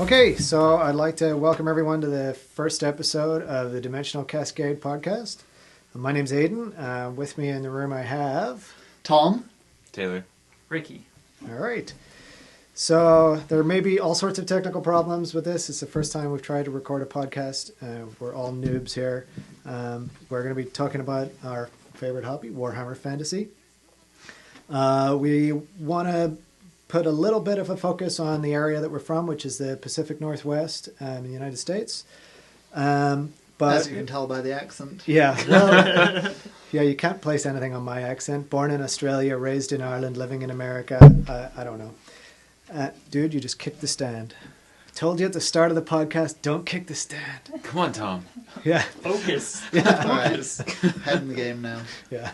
Okay, so I'd like to welcome everyone to the first episode of the Dimensional Cascade podcast. My name's Aidan. With me in the room I have... Tom. Taylor. Ricky. All right. So there may be all sorts of technical problems with this. It's the first time we've tried to record a podcast. We're all noobs here. We're going to be talking about our favorite hobby, Warhammer Fantasy. We want to put a little bit of a focus on the area that we're from, which is the Pacific Northwest in the United States. But As you can tell by the accent. Yeah, well, yeah, you can't place anything on my accent. Born in Australia, raised in Ireland, living in America. I don't know. Dude, you just kicked the stand. I told you at the start of the podcast, don't kick the stand. Come on, Tom. Yeah. Focus. Yeah. Focus. Head in the game now. Yeah.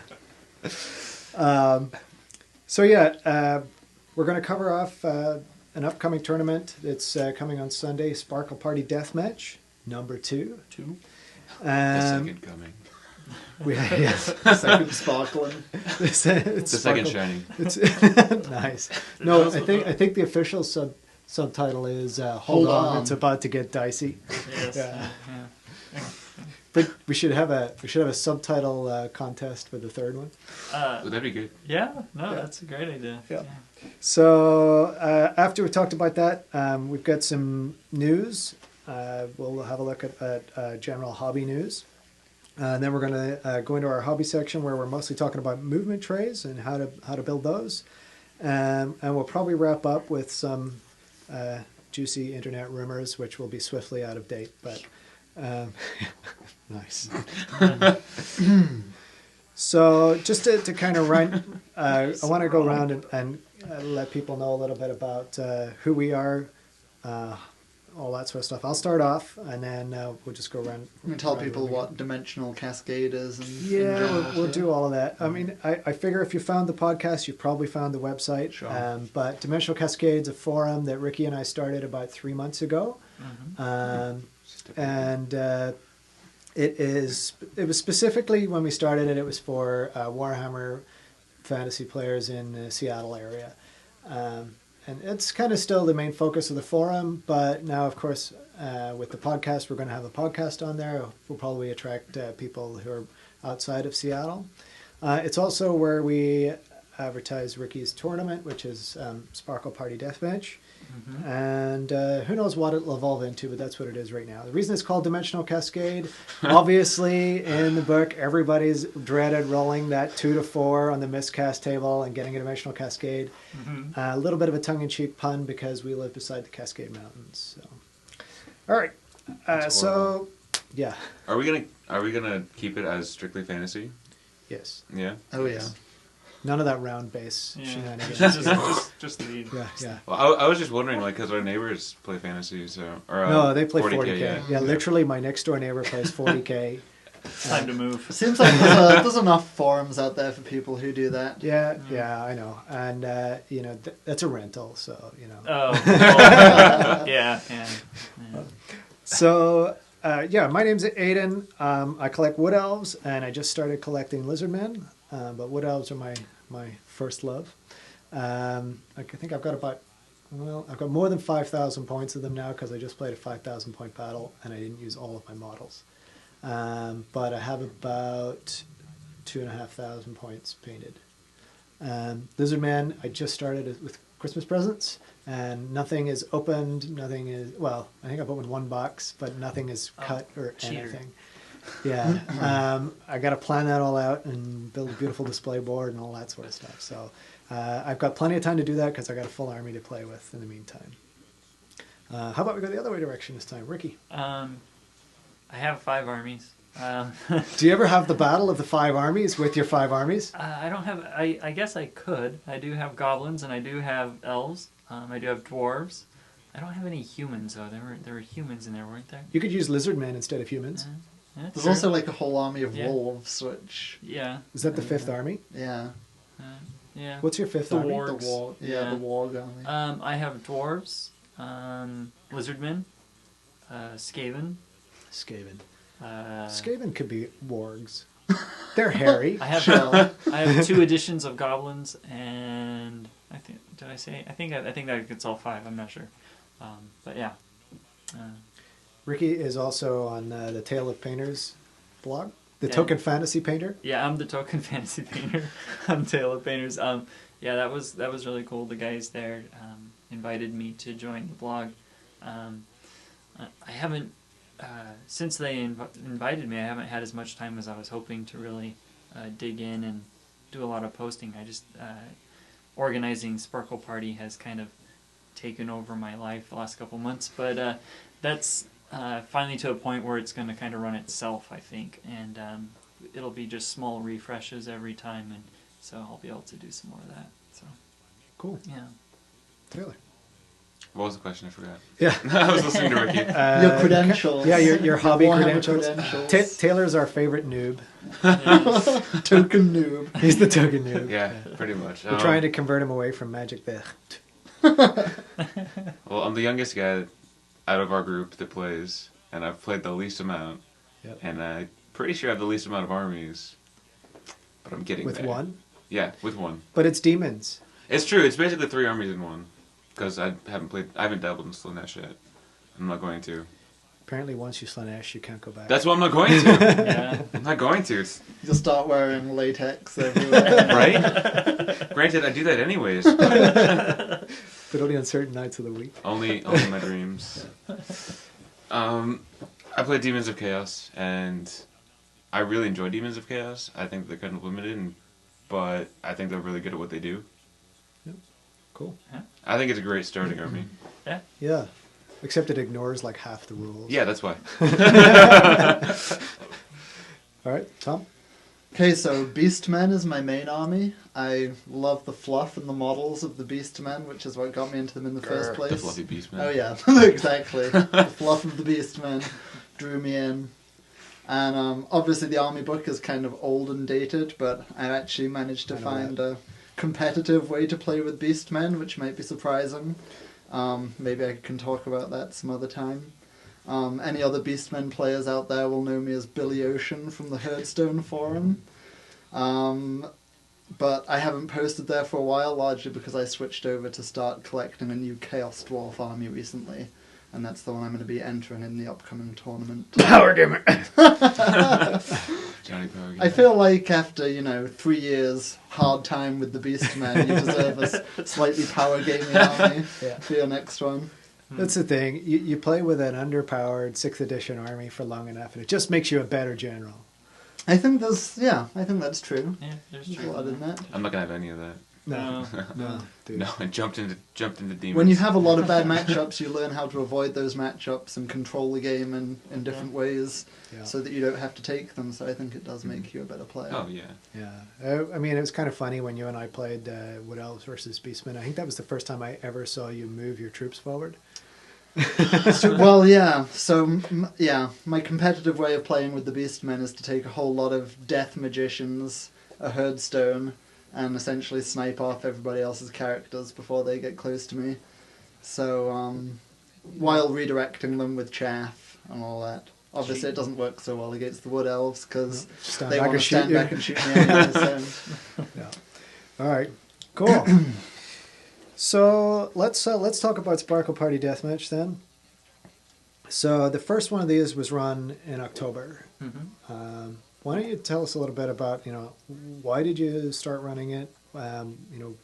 We're going to cover off an upcoming tournament. It's coming on Sunday, Sparkle Party Deathmatch, number 2. The second coming. Yes. Second sparkling. It's The second Sparkle. shining. It's nice. No, I think the official subtitle is "Hold on, it's about to get dicey." Yes. Yeah. Yeah. But we should have a subtitle contest for the third one. Would that be good? Yeah. No, that's a great idea. Yeah. So after we talked about that, we've got some news. We'll have a look at general hobby news. And then we're going to go into our hobby section where we're mostly talking about movement trays and how to build those. And we'll probably wrap up with some juicy internet rumors, which will be swiftly out of date. But nice. So just to kind of run, I want to go around and let people know a little bit about who we are, all that sort of stuff. I'll start off, and then we'll just go around. You can tell people what Dimensional Cascade is. And Yeah, we'll do all of that. I mean, I figure if you found the podcast, you've probably found the website. Sure. But Dimensional Cascade's a forum that Ricky and I started about 3 months ago. And it was specifically, when we started it, it was for Warhammer fantasy players in the Seattle area. And it's kind of still the main focus of the forum, but now, of course, with the podcast, we're going to have a podcast on there. We'll probably attract people who are outside of Seattle. It's also where we advertise Ricky's tournament, which is Sparkle Party Deathmatch. And who knows what it'll evolve into, but that's what it is right now. The reason it's called Dimensional Cascade, obviously in the book, everybody's dreaded rolling that 2 to 4 on the miscast table and getting a Dimensional Cascade. A little bit of a tongue-in-cheek pun because we live beside the Cascade Mountains. So, all right. Yeah. Are we gonna keep it as strictly fantasy? Yes. Yeah. Oh, yeah. None of that round base Yeah. shenanigans. just lead. Yeah. Well, I was just wondering, like, because our neighbors play fantasy, so No, they play 40K. Yeah. Literally, my next door neighbor plays 40K. It's time to move. It seems like there's enough forums out there for people who do that. Yeah, I know. And, that's a rental, so, Oh. Yeah. So, my name's Aidan. I collect wood elves, and I just started collecting lizardmen. But wood elves are my first love. I think I've got more than 5,000 points of them now because I just played a 5,000 point battle and I didn't use all of my models. But I have about 2,500 points painted. Lizardmen, I just started with Christmas presents, and nothing is opened. I think I've opened one box, but nothing is cut or cheater. anything. Yeah, I got to plan that all out and build a beautiful display board and all that sort of stuff. So I've got plenty of time to do that because I got a full army to play with in the meantime. How about we go the other way direction this time, Ricky? I have 5 armies. Do you ever have the battle of the 5 armies with your 5 armies? I don't have. I guess I could. I do have goblins and I do have elves. I do have dwarves. I don't have any humans though. There were humans in there, weren't there? You could use lizardmen instead of humans. Yeah, There's true. also like a whole army of Yeah. wolves, which... Yeah. Is that the 5th army? Yeah. Yeah. What's your 5th The army? war- The warg. Yeah, Yeah. the warg army. I have dwarves, lizardmen, skaven. Skaven. Uh, Skaven could be wargs. They're hairy. I have Shell. I have 2 editions of goblins, and I think that gets all 5. I'm not sure, but yeah. Ricky is also on the Tale of Painters blog, the Yeah. Token Fantasy Painter. Yeah, I'm the token fantasy painter on Tale of Painters. Yeah, that was really cool. The guys there invited me to join the blog. I haven't since they invited me. I haven't had as much time as I was hoping to really dig in and do a lot of posting. I just organizing Sparkle Party has kind of taken over my life the last couple months, but that's finally to a point where it's going to kind of run itself, I think, and it'll be just small refreshes every time, and so I'll be able to do some more of that. So Cool. yeah. Taylor. What was the question? I forgot. Yeah. I was listening to Ricky. Your credentials. Yeah, your hobby Warhammer credentials. Taylor's our favorite noob. Token noob. He's the token noob. Yeah, pretty much. We're trying to convert him away from Magic the Gathering. Well, I'm the youngest guy out of our group that plays, and I've played the least amount. Yep. And I'm pretty sure I have the least amount of armies. But I'm getting With there. one? Yeah, with one. But it's demons. It's true. It's basically 3 armies in one. Because I haven't dabbled in Slanesh yet. I'm not going to. Apparently once you Slanesh, you can't go back. That's why I'm not going to. Yeah. I'm not going to. It's, You'll start wearing latex everywhere. right? Granted, I do that anyways. But But only on certain nights of the week. only my dreams. I played Demons of Chaos, and I really enjoy Demons of Chaos. I think they're kind of limited, but I think they're really good at what they do. Cool. I think it's a great starting army. Yeah. Except it ignores like half the rules. Yeah, that's why. All right, Tom? Okay, so Beastmen is my main army. I love the fluff and the models of the Beastmen, which is what got me into them in the first place. The fluffy beastman. Oh yeah, exactly. The fluff of the Beastmen drew me in. And obviously the army book is kind of old and dated, but I actually managed to I know find a competitive way to play with Beastmen, which might be surprising. Maybe I can talk about that some other time. Any other Beastmen players out there will know me as Billy Ocean from the Herdstone forum. But I haven't posted there for a while, largely because I switched over to start collecting a new Chaos Dwarf army recently. And that's the one I'm going to be entering in the upcoming tournament. Power Gamer! Johnny Power Gamer. I feel like after, 3 years hard time with the Beastmen, you deserve a slightly power gaming army Yeah. for your next one. That's the thing. You play with an underpowered 6th edition army for long enough, and it just makes you a better general. I think that's true. Yeah, there's There's a truth lot in in that. I'm not gonna have any of that. No, No. no, dude. No, I jumped into demons. When you have a lot of bad matchups, you learn how to avoid those matchups and control the game in different ways Yeah. so that you don't have to take them. So I think it does make you a better player. Oh yeah. Yeah. I mean, it was kind of funny when you and I played Wood Elves versus Beastmen. I think that was the first time I ever saw you move your troops forward. Well, yeah. So, my competitive way of playing with the Beastmen is to take a whole lot of Death Magicians, a Herdstone, and essentially snipe off everybody else's characters before they get close to me. So, while redirecting them with chaff and all that. Obviously, it doesn't work so well against the Wood Elves because Stand they back want to and shoot stand you. back and shoot me anyway. So. Yeah. All right. Cool. So let's talk about Sparkle Party Deathmatch then. So the first one of these was run in October. Mm-hmm. Oh, Why don't you tell us a little bit about why did you start running it? Tell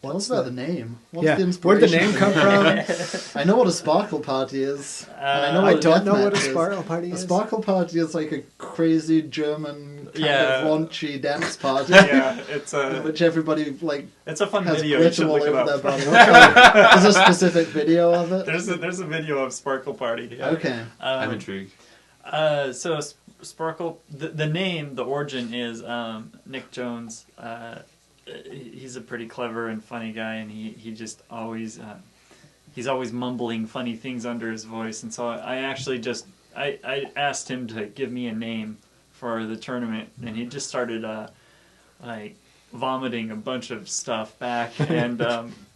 What's us about the name. What's yeah, the where did the inspiration name come from? I know what a Sparkle Party is. And I know I what don't know deathmatch what a is. Sparkle Party A is. Sparkle Party is like a crazy German kind Yeah. of raunchy dance party Yeah, it's in a which everybody it's a fun has video. You glitter should all look it over their up. body. Okay. There's a specific video of it. There's a video of Sparkle Party. Yeah. Okay. I'm intrigued. So Sparkle, the name, the origin is Nick Jones. He's a pretty clever and funny guy, and he just always he's always mumbling funny things under his voice. And so I actually just I asked him to give me a name for the tournament, and he just started like vomiting a bunch of stuff back, and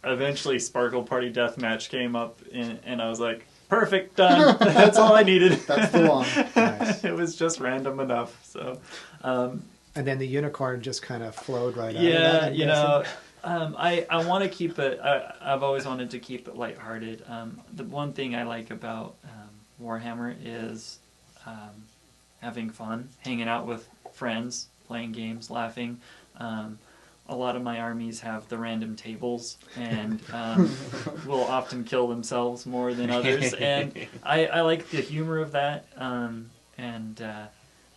eventually Sparkle Party Deathmatch came up, and I was like, perfect, done. That's all I needed. That's the one. Nice. It was just random enough. So, And then the unicorn just kind of flowed right out of yeah, that, I'm guessing. I want to keep it. I've always wanted to keep it lighthearted. The one thing I like about Warhammer is having fun, hanging out with friends, playing games, laughing. A lot of my armies have the random tables and will often kill themselves more than others. And I like the humor of that.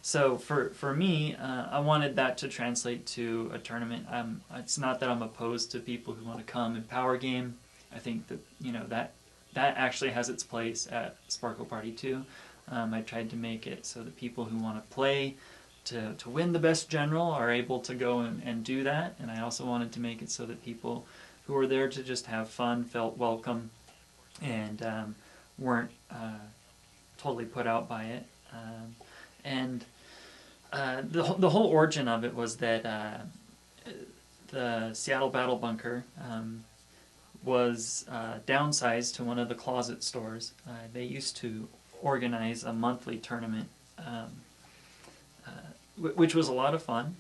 So for me, I wanted that to translate to a tournament. It's not that I'm opposed to people who want to come and power game. I think that, that actually has its place at Sparkle Party 2. I tried to make it so that people who want to play to win the best general are able to go and do that. And I also wanted to make it so that people who are there to just have fun felt welcome and weren't totally put out by it. The whole origin of it was that the Seattle Battle Bunker was downsized to one of the closet stores. They used to organize a monthly tournament, which was a lot of fun,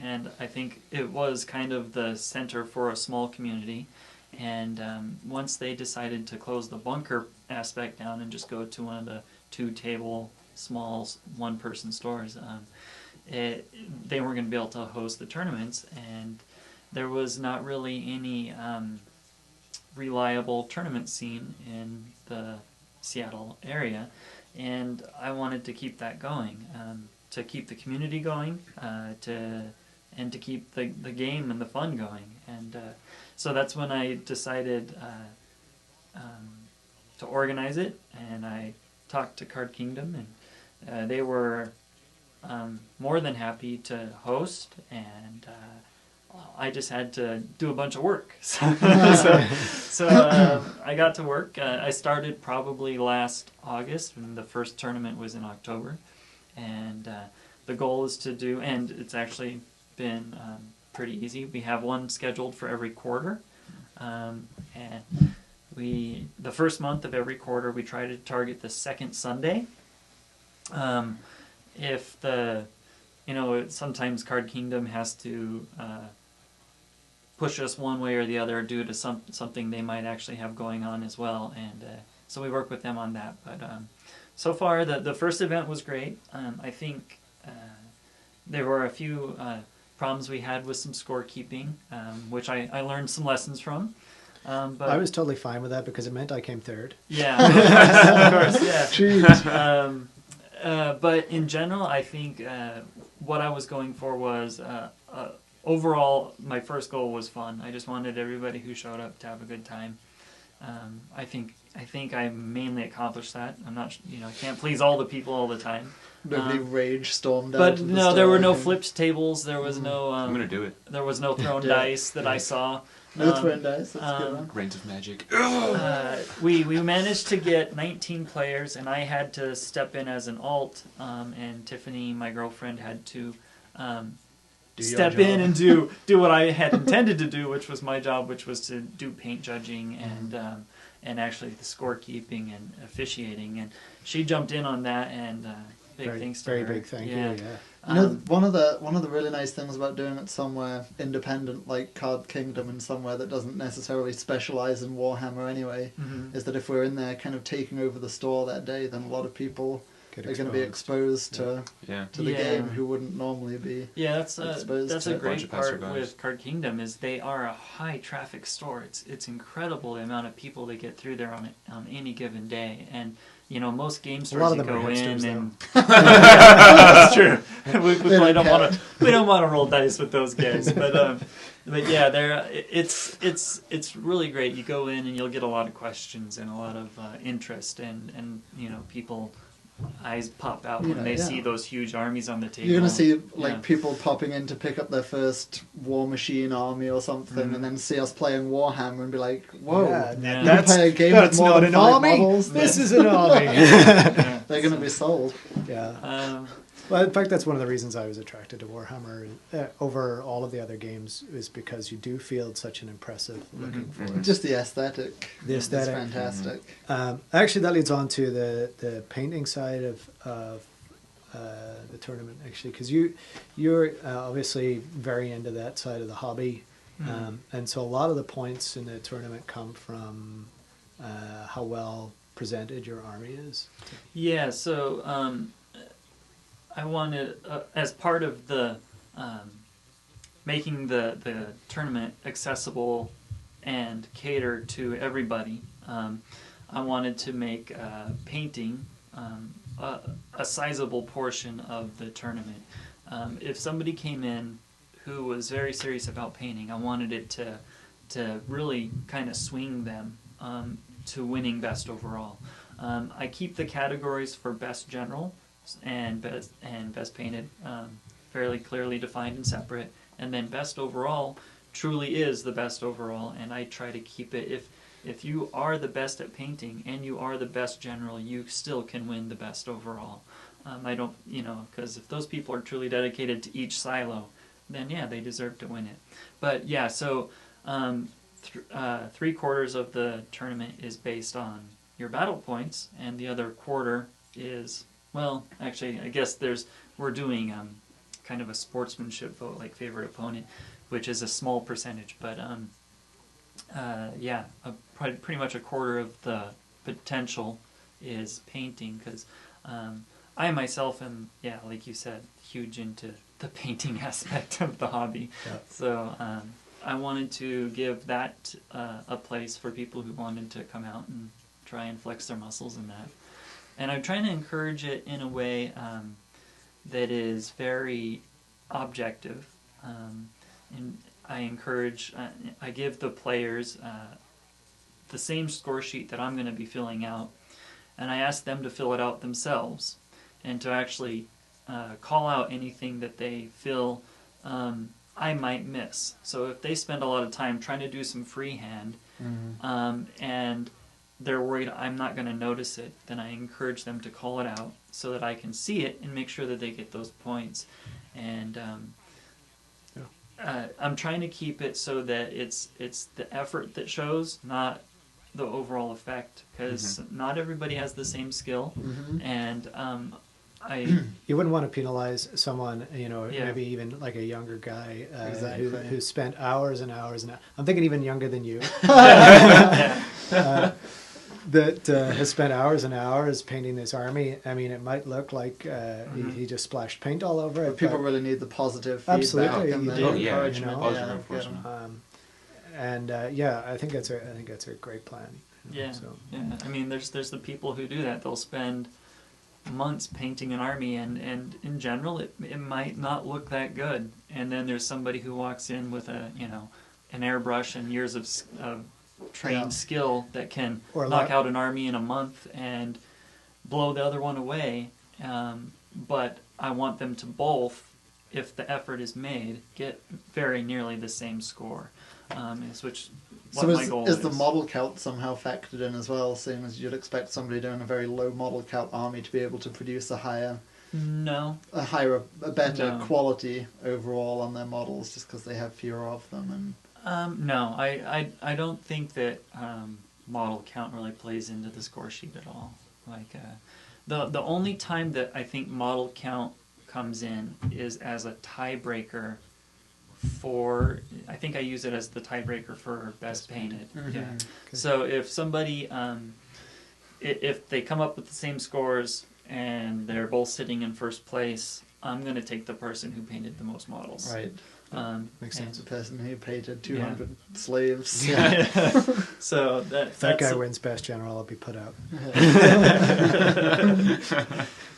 and I think it was kind of the center for a small community. And once they decided to close the bunker aspect down and just go to one of the 2-table, small, one-person stores, they weren't going to be able to host the tournaments, and there was not really any reliable tournament scene in the Seattle area, and I wanted to keep that going, to keep the community going, to keep the game and the fun going. And so that's when I decided to organize it, and I talked to Card Kingdom, and they were more than happy to host, and I just had to do a bunch of work. So I got to work. I started probably last August, and the first tournament was in October. And the goal is to do, and it's actually been pretty easy. We have one scheduled for every quarter. And the first month of every quarter, we try to target the second Sunday. If sometimes Card Kingdom has to push us one way or the other due to something they might actually have going on as well, and so we work with them on that. But so far, the first event was great. I think there were a few problems we had with some scorekeeping, which I learned some lessons from. But I was totally fine with that because it meant I came third. Yeah, of course, yeah. Jeez. But in general, I think what I was going for was overall, my first goal was fun. I just wanted everybody who showed up to have a good time. I think I mainly accomplished that. I'm not, I can't please all the people all the time. Nobody rage stormed out. But of the no, store. there were no flipped tables. There was no. I'm gonna do it. There was no thrown dice that I saw. No thrown dice. That's a good one. Reigns of Magic. We managed to get 19 players, and I had to step in as an alt, and Tiffany, my girlfriend, had to step in and do what I had intended to do, which was my job, which was to do paint judging and actually the scorekeeping and officiating. And she jumped in on that, and thanks to her. Very big thank you. Yeah. One of the really nice things about doing it somewhere independent like Card Kingdom and somewhere that doesn't necessarily specialize in Warhammer anyway, is that if we're in there kind of taking over the store that day, then a lot of people are going to be exposed to the game who wouldn't normally be. Yeah, that's a great part with Card Kingdom is they are a high traffic store. It's incredible the amount of people that get through there on any given day. And most game stores you go in and that's true. We probably don't want to roll dice with those guys, but yeah, it's really great. You go in and you'll get a lot of questions and a lot of interest, and people eyes pop out when they see those huge armies on the table. You're gonna see people popping in to pick up their first War Machine army or something, and then see us playing Warhammer and be like, "Whoa, that's play a game that's with more not than an 5 army. models?" This is an army. They're gonna be sold. Yeah. Well, in fact, that's one of the reasons I was attracted to Warhammer over all of the other games, is because you do field such an impressive looking force. Just the aesthetic. The aesthetic. It's fantastic. Actually, that leads on to the painting side of the tournament, actually, because you're obviously very into that side of the hobby. And so a lot of the points in the tournament come from how well presented your army is? Yeah, so I wanted, as part of the making the tournament accessible and cater to everybody, I wanted to make painting a sizable portion of the tournament. If somebody came in who was very serious about painting, I wanted it to really kind of swing them to winning best overall. I keep the categories for best general and best painted fairly clearly defined and separate, and then best overall truly is the best overall, and I try to keep it. If you are the best at painting and you are the best general, you still can win the best overall. I don't, because if those people are truly dedicated to each silo, then yeah, they deserve to win it. But yeah, so 3/4 of the tournament is based on your battle points, and the other quarter is, well, actually, I guess we're doing kind of a sportsmanship vote, like favorite opponent, which is a small percentage, but yeah, pretty much a quarter of the potential is painting, because I myself am, yeah, like you said, huge into the painting aspect of the hobby. Yeah. So I wanted to give that a place for people who wanted to come out and try and flex their muscles in that. And I'm trying to encourage it in a way that is very objective. And I give the players the same score sheet that I'm going to be filling out, and I ask them to fill it out themselves and to actually call out anything that they feel I might miss. So if they spend a lot of time trying to do some freehand, and they're worried I'm not going to notice it, then I encourage them to call it out so that I can see it and make sure that they get those points. And I'm trying to keep it so that it's the effort that shows, not the overall effect, because not everybody has the same skill, and you wouldn't want to penalize someone, Yeah. maybe even like a younger guy Exactly. who spent hours and hours and hours. I'm thinking even younger than you. That has spent hours and hours painting this army. I mean, it might look like he just splashed paint all over it. But people but, really need the positive feedback Absolutely, and you the do. Oh, yeah, encouragement. positive Yeah, reinforcement. and I think that's a great plan. Yeah, So. yeah. I mean, there's the people who do that. They'll spend months painting an army, and in general, it might not look that good. And then there's somebody who walks in with an airbrush and years of trained skill that can Or knock out an army in a month and blow the other one away. But I want them to both, if the effort is made, get very nearly the same score. So my goal is the model count somehow factored in as well, seeing as you'd expect somebody doing a very low model count army to be able to produce a better No. quality overall on their models just because they have fewer of them? No, I don't think that model count really plays into the score sheet at all. Like the only time that I think model count comes in is as a tiebreaker for. I think I use it as the tiebreaker for best painted. Yeah. Okay. So if somebody, if they come up with the same scores and they're both sitting in first place, I'm going to take the person who painted the most models. Right. Makes The sense. person who painted 200 slaves. Yeah. So If that that's guy wins best general, I'll be put out.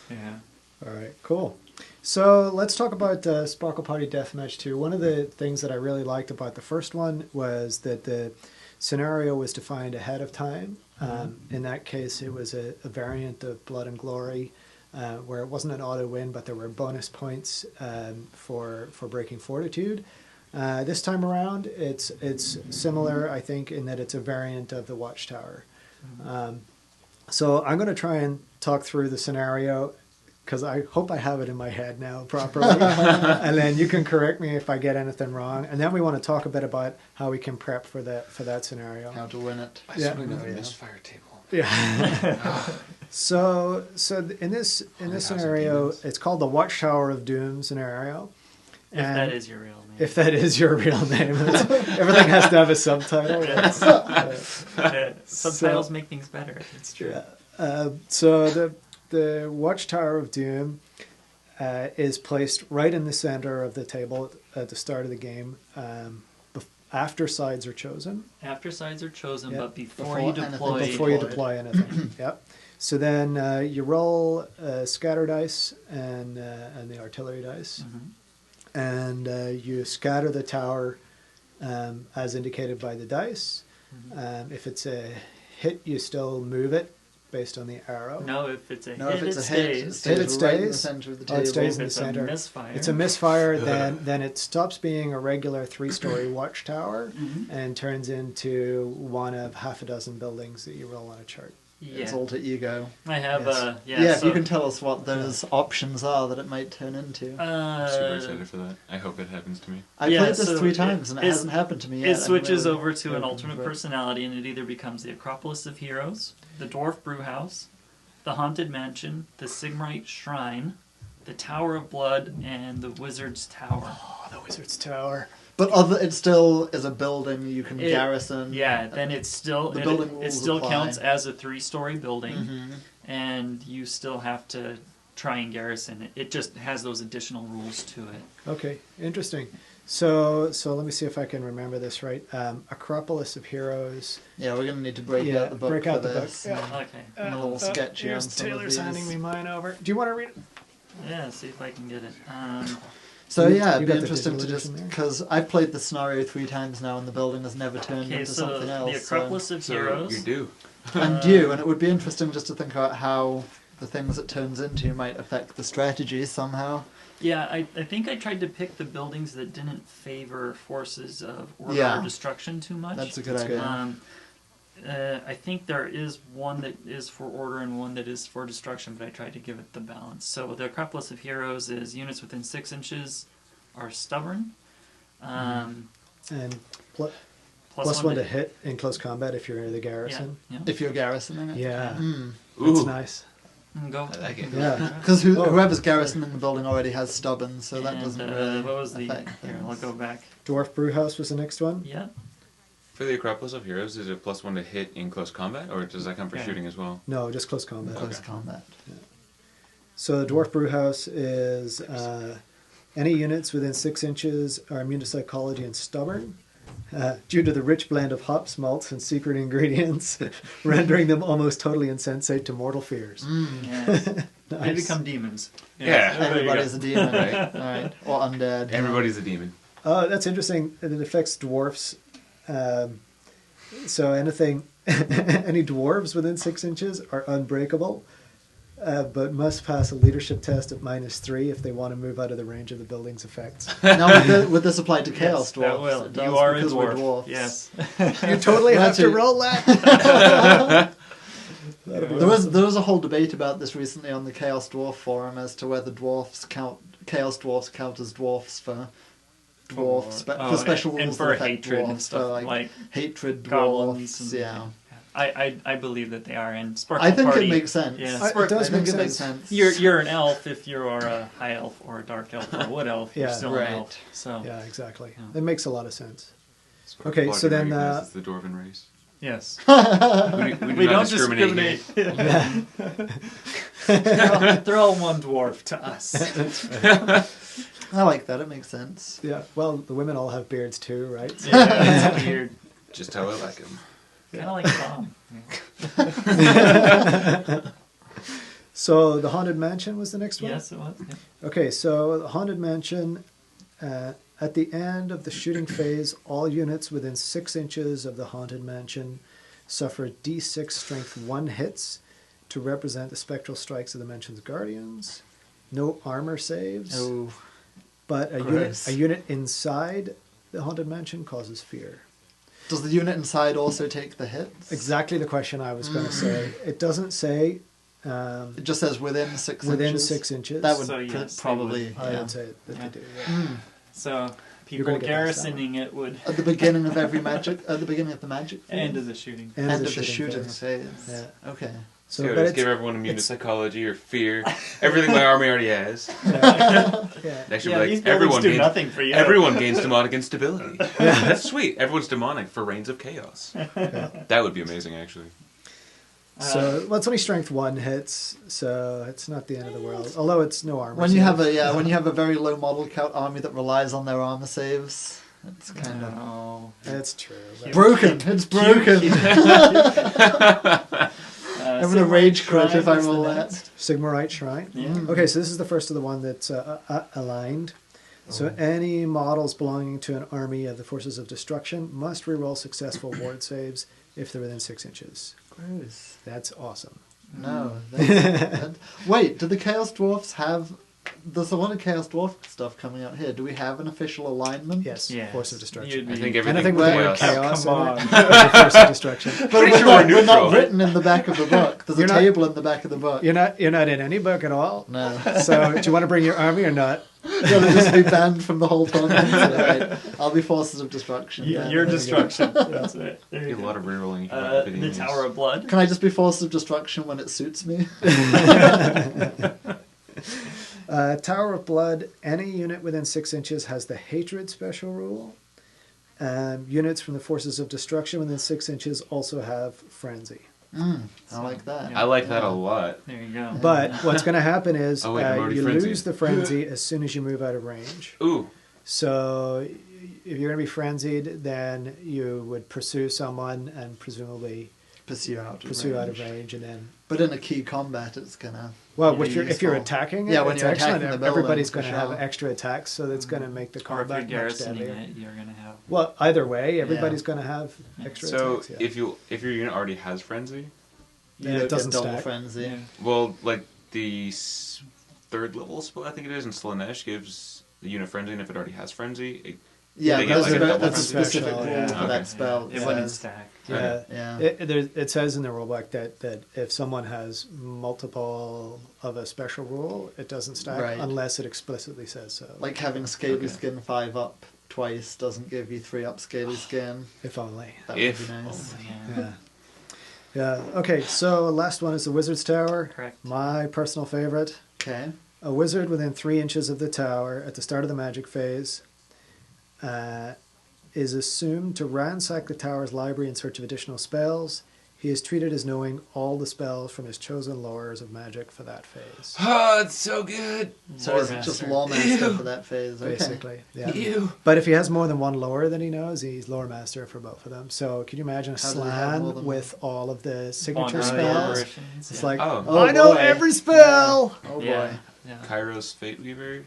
Yeah. All right, cool. So let's talk about Sparkle Party Deathmatch 2. One of the things that I really liked about the first one was that the scenario was defined ahead of time. In that case, it was a variant of Blood and Glory, where it wasn't an auto win, but there were bonus points for breaking fortitude. This time around, it's similar, I think, in that it's a variant of the Watchtower. So I'm going to try and talk through the scenario, because I hope I have it in my head now properly. And then you can correct me if I get anything wrong. And then we want to talk a bit about how we can prep for that scenario. How to win it. I Yeah. sort of know the misfire table. Yeah. So in this House of scenario, Demons. it's called the Watchtower of Doom scenario, If that is your real name. If that is your real name. Everything has to have a subtitle. Subtitles make things better. It's true. So the Watchtower of Doom is placed right in the center of the table at the start of the game. After sides are chosen. After sides are chosen, Yep. but before you deploy anything. Yep. So then you roll scatter dice and the artillery dice, and you scatter the tower as indicated by the dice. If it's a hit, you still move it based on the arrow. No, if it's a No, hit, if it's it a stays. hit, It stays right in the stays. center of the Oh, table. it stays If in the it's center. a misfire. It's a misfire, then it stops being a regular 3-story watchtower and turns into one of half a dozen buildings that you roll on a chart. Yeah. It's alter ego. I have Yes. If you can tell us what those options are that it might turn into. I'm super excited for that. I hope it happens to me. I played this 3 times and it hasn't happened to me yet. It switches I'm really over to an open alternate for it. personality, and it either becomes the Acropolis of Heroes, the Dwarf Brewhouse, the Haunted Mansion, the Sigmarite Shrine, the Tower of Blood, and the Wizard's Tower. Oh, the Wizard's Tower. But it still is a building you can garrison. Yeah, then it's still The building it rules still apply. counts as a 3-story building, and you still have to try and garrison it. It just has those additional rules to it. Okay, interesting. So let me see if I can remember this right. Acropolis of Heroes. Yeah, we're going to need to break out the book break for out the this. book. Yeah. Okay. I'm a little sketchy on Here's some of Taylor's these. handing me mine over. Do you want to read it? Yeah, see if I can get it. So You- yeah, you it'd got be the interesting to digital just... edition there? Because I've played the scenario 3 times now and the building has never turned Okay, into so something else. the Acropolis of So Heroes. you do. And you, and it would be interesting just to think about how the things it turns into might affect the strategy somehow. Yeah, I think I tried to pick the buildings that didn't favor forces of order Yeah. or destruction too much. That's a good That's good. idea. I think there is one that is for order and one that is for destruction, but I tried to give it the balance. So the Acropolis of Heroes is units within 6 inches are stubborn. And plus Plus one to hit in close combat if you're in the Yeah, garrison. yeah. If you're garrisoning it. Yeah, Mm. that's Ooh, nice. Go. I like it. Yeah. Because Oh. whoever's garrisoning the building already has stubborn, so that And, doesn't really what was the... affect Here, things. I'll go back. Dwarf Brewhouse was the next one. Yeah. For the Acropolis of Heroes, is it +1 to hit in close combat, or does that come for Yeah. shooting as well? No, just close combat. Close combat. So the Dwarf Brewhouse is any units within 6 inches are immune to psychology and stubborn. Due to the rich blend of hops, malts, and secret ingredients, rendering them almost totally insensate to mortal fears. Yes. They Nice. become demons. Yeah. there you go. Everybody's a demon, Right. Alright. Or undead. Everybody's a demon. Oh, that's interesting. It affects dwarfs. So anything, any dwarves within 6 inches are unbreakable, but must pass a leadership test at -3 if they want to move out of the range of the building's effects. Now, would this apply to Chaos Yes, Dwarfs? that will. It does, You are a because we're dwarf. dwarfs. Yes. You totally Well, have to actually- roll that. That'll be awesome. There was a whole debate about this recently on the Chaos Dwarf forum as to whether Chaos Dwarfs count as dwarfs for dwarfs, but Oh, for special and rules for that affect hatred and dwarfs, stuff, for like hatred goblins dwarfs. and- Yeah, I believe that they are, and Sparkle I think Party. it makes sense. Yeah. It does I think make it makes sense. sense. You're an elf if you are a high elf or a dark elf or a wood elf. You're Yeah. still Right. an elf. So Yeah, exactly. Yeah. It makes a lot of sense. Sparkle Okay, Party so then, recognizes the dwarven race. yes, We do we not don't discriminate. they're all one dwarf to us. I like that. It makes sense. Yeah. Well, the women all have beards too, right? So- Yeah, it's weird. Just how I like him. Kind of like Tom. So the Haunted Mansion was the next one? Yes, it was. Yeah. Okay, so the Haunted Mansion, at the end of the shooting phase, all units within 6 inches of the Haunted Mansion suffer D6 strength 1 hits to represent the spectral strikes of the mansion's guardians. No armor saves, Oh, but gross. a unit inside the Haunted Mansion causes fear. does the unit inside also take the hits? Exactly the question I was going to say. It doesn't say It just says within 6 within inches. 6 inches. That would So, yes, they probably. would. I yeah. would say that Yeah. they do. Yeah. So you're People going to get past that one. garrisoning it would At the beginning of every magic, at the beginning of the magic phase? end of the shooting. End End of of the the shooting shooting phase. phase. Yeah. Okay. So, So but just it's, give everyone immune to it's- psychology or fear. Everything my army already has. yeah. Next you'll Yeah, be these like, buildings everyone do gains, nothing for you. everyone gains demonic instability. That's sweet. Everyone's demonic for reigns of chaos. Yeah. That would be amazing, actually. So well, it's only strength 1 hits, so it's not the end of the world. Although it's no armor. When you save. have a very low model count army that relies on their armor saves, it's kind of Oh. It's true. but- broken. It's broken. I'm gonna rage quit if I roll that. Sigmarite Shrine. Yeah. Okay, so this is the first of the one that's aligned. So any models belonging to an army of the forces of destruction must reroll successful ward saves if they're within 6 inches. Gross. That's awesome. No. Wait, do the Chaos Dwarfs have... There's a lot of Chaos Dwarf stuff coming out here. Do we have an official alignment? Yes, Yes. force of destruction. You'd I be- think everything Anything with with the word chaos. chaos Come in it, is a force of destruction. But Pretty we're sure not, we're we're not neutral. written in the back of the book. There's You're a not- table in the back of the book. You're not in any book at all. No. So do you want to bring your army or not? You'll just be banned from the whole tournament. Right. I'll be forces of destruction. Your Yeah. destruction. That's it. There Be you a go. lot of rerolling. The Tower of Blood. Can I just be forces of destruction when it suits me? Tower of Blood, any unit within 6 inches has the Hatred special rule. Units from the Forces of Destruction within 6 inches also have Frenzy. I like that. I like that a lot. There you go. But what's going to happen is Oh, wait, I'm already you frenzied. lose the Frenzy as soon as you move out of range. Ooh. So if you're going to be frenzied, then you would pursue someone and presumably Pursue out of pursue out of range. range, and then But in a key combat, it's gonna... well, Yeah, if you're useful. attacking, Yeah, when it's you're excellent. attacking the building, Everybody's for going to have sure. extra attacks, so that's going to make the Or if combat you're much garrisoning deadlier. it, you're going to have... Well, either way, everybody's going to have extra So attacks. Yeah. if your unit already has frenzy, Yeah, You it don't doesn't get double stack. frenzy. Yeah. well, like the 3rd level spell, I think it is, in Slanesh gives the unit frenzy, and if it already has frenzy, Yeah, They get that's, like a double that's a frenzy. specific Special, rule yeah. for Okay. that spell. It Yeah. wouldn't stack. Yeah. Yeah. It says in the rulebook that if someone has multiple of a special rule, it doesn't stack Right. unless it explicitly says so. Like having Scaly Okay. Skin 5 up twice doesn't give you 3 up Scaly Skin. If only. That If would be nice. Yeah. Yeah. Yeah. Okay. So last one is the Wizard's Tower. Correct. My personal favorite. Okay. A wizard within 3 inches of the tower at the start of the magic phase is assumed to ransack the tower's library in search of additional spells. He is treated as knowing all the spells from his chosen lores of magic for that phase. oh, it's so good. So Lore it's master. just Law Master Ew. for that phase. Okay. Basically, yeah. Ew. But if he has more than one lore that he knows, he's lore master for both of them. So can you imagine a How do they have more slan than with all of the signature Bond spells? apparitions, It's yeah. like, Oh. I know boy. every spell! Oh boy. Yeah. Yeah. Kairos Fate Weaver.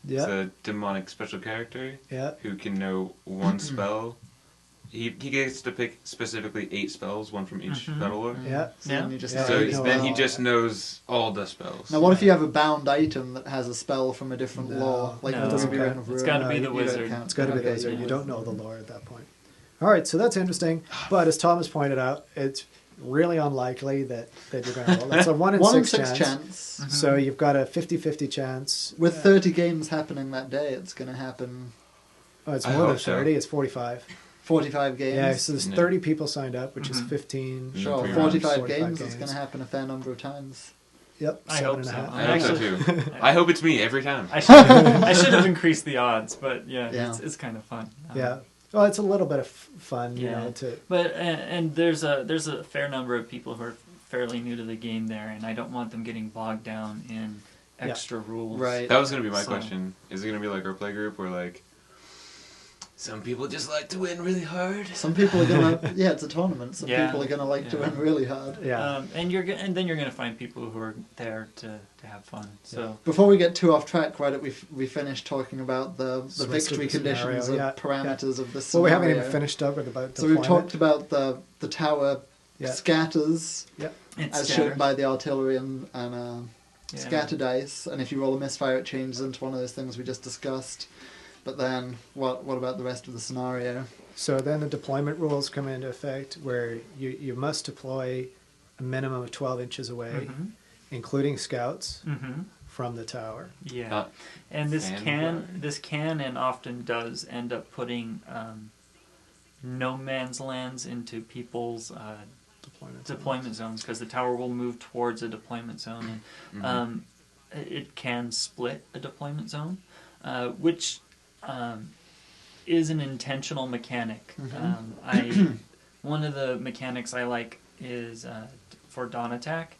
Yeah, It's a demonic special character yeah. who can know one spell. He gets to pick specifically 8 spells, one from each battle lore. Yeah. So Yeah. then you just Yeah, So you know then he all just that. knows all the spells. Now, what if you have a bound item that has a spell from a different No. law? Like No. the Ruby Okay. Ring of It's Ruin? gotta be No, the you don't wizard. count. It's got to be Okay, the wizard. yeah. You don't know the lore at that point. All right, so that's interesting. But as Thomas pointed out, it's really unlikely that you're going to roll. It's a 1 in 1 in 6 6 chance. chance. So you've got a 50-50 chance. With 30 games happening that day, it's going to happen Oh, it's I more than hope so. 30. It's 45. 45 games. Yeah, so there's No. 30 people signed up, which is Mhm. 15. Sure, Three 45 rounds. games is going to happen a fair number of times. Yep, I 7 hope and a so. half. I hope so Actually- too. I hope it's me every time. I should have increased the odds, but yeah, Yeah. it's kind of fun. Yeah. Well, it's a little bit of fun, you Yeah. know, to But and there's a fair number of people who are fairly new to the game there, and I don't want them getting bogged down in extra rules. Right. That was gonna be my So- question. Is it gonna be like our play group where like some people just like to win really hard? Some people are going to... Yeah, it's a tournament. Some Yeah. people are going to like to Yeah. win really hard. yeah. And then you're gonna find people who are there to have fun. So Before we get too off track, why don't we finish talking about the rest of victory the conditions scenario, and parameters of this Well, we scenario? haven't even finished up with about So we've deployment. talked about the tower Yeah. scatters it's as scattered. shown by the artillery and Yeah. scatter dice, and if you roll a misfire, it changes into one of those things we just discussed. But then, what about the rest of the scenario? So then the deployment rules come into effect where you must deploy a minimum of 12 inches away, Mhm. including scouts, Mhm. from the tower. Yeah, Uh, and Vanguard? this can and often does end up putting no man's lands into people's deployment zones because the tower will move towards a deployment zone, and it can split a deployment zone, which is an intentional mechanic. One of the mechanics I like is for dawn attack,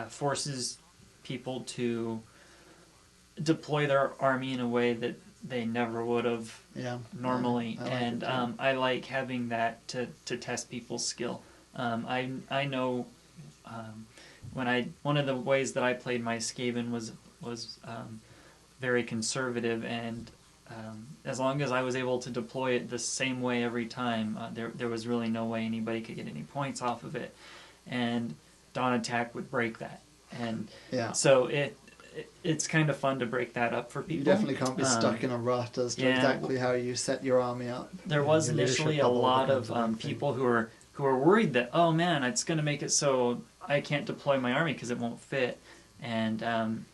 forces people to deploy their army in a way that they never would have normally, I like and it too. I like having that to test people's skill. I know one of the ways that I played my Skaven was very conservative, and as long as I was able to deploy it the same way every time, there was really no way anybody could get any points off of it, and dawn attack would break that, and so it's kind of fun to break that up for people. You definitely can't be stuck in a rut as to exactly how you set your army up. There was Your initially leadership a bubble lot becomes of a big thing. people who were worried that, oh man, it's going to make it so I can't deploy my army because it won't fit. And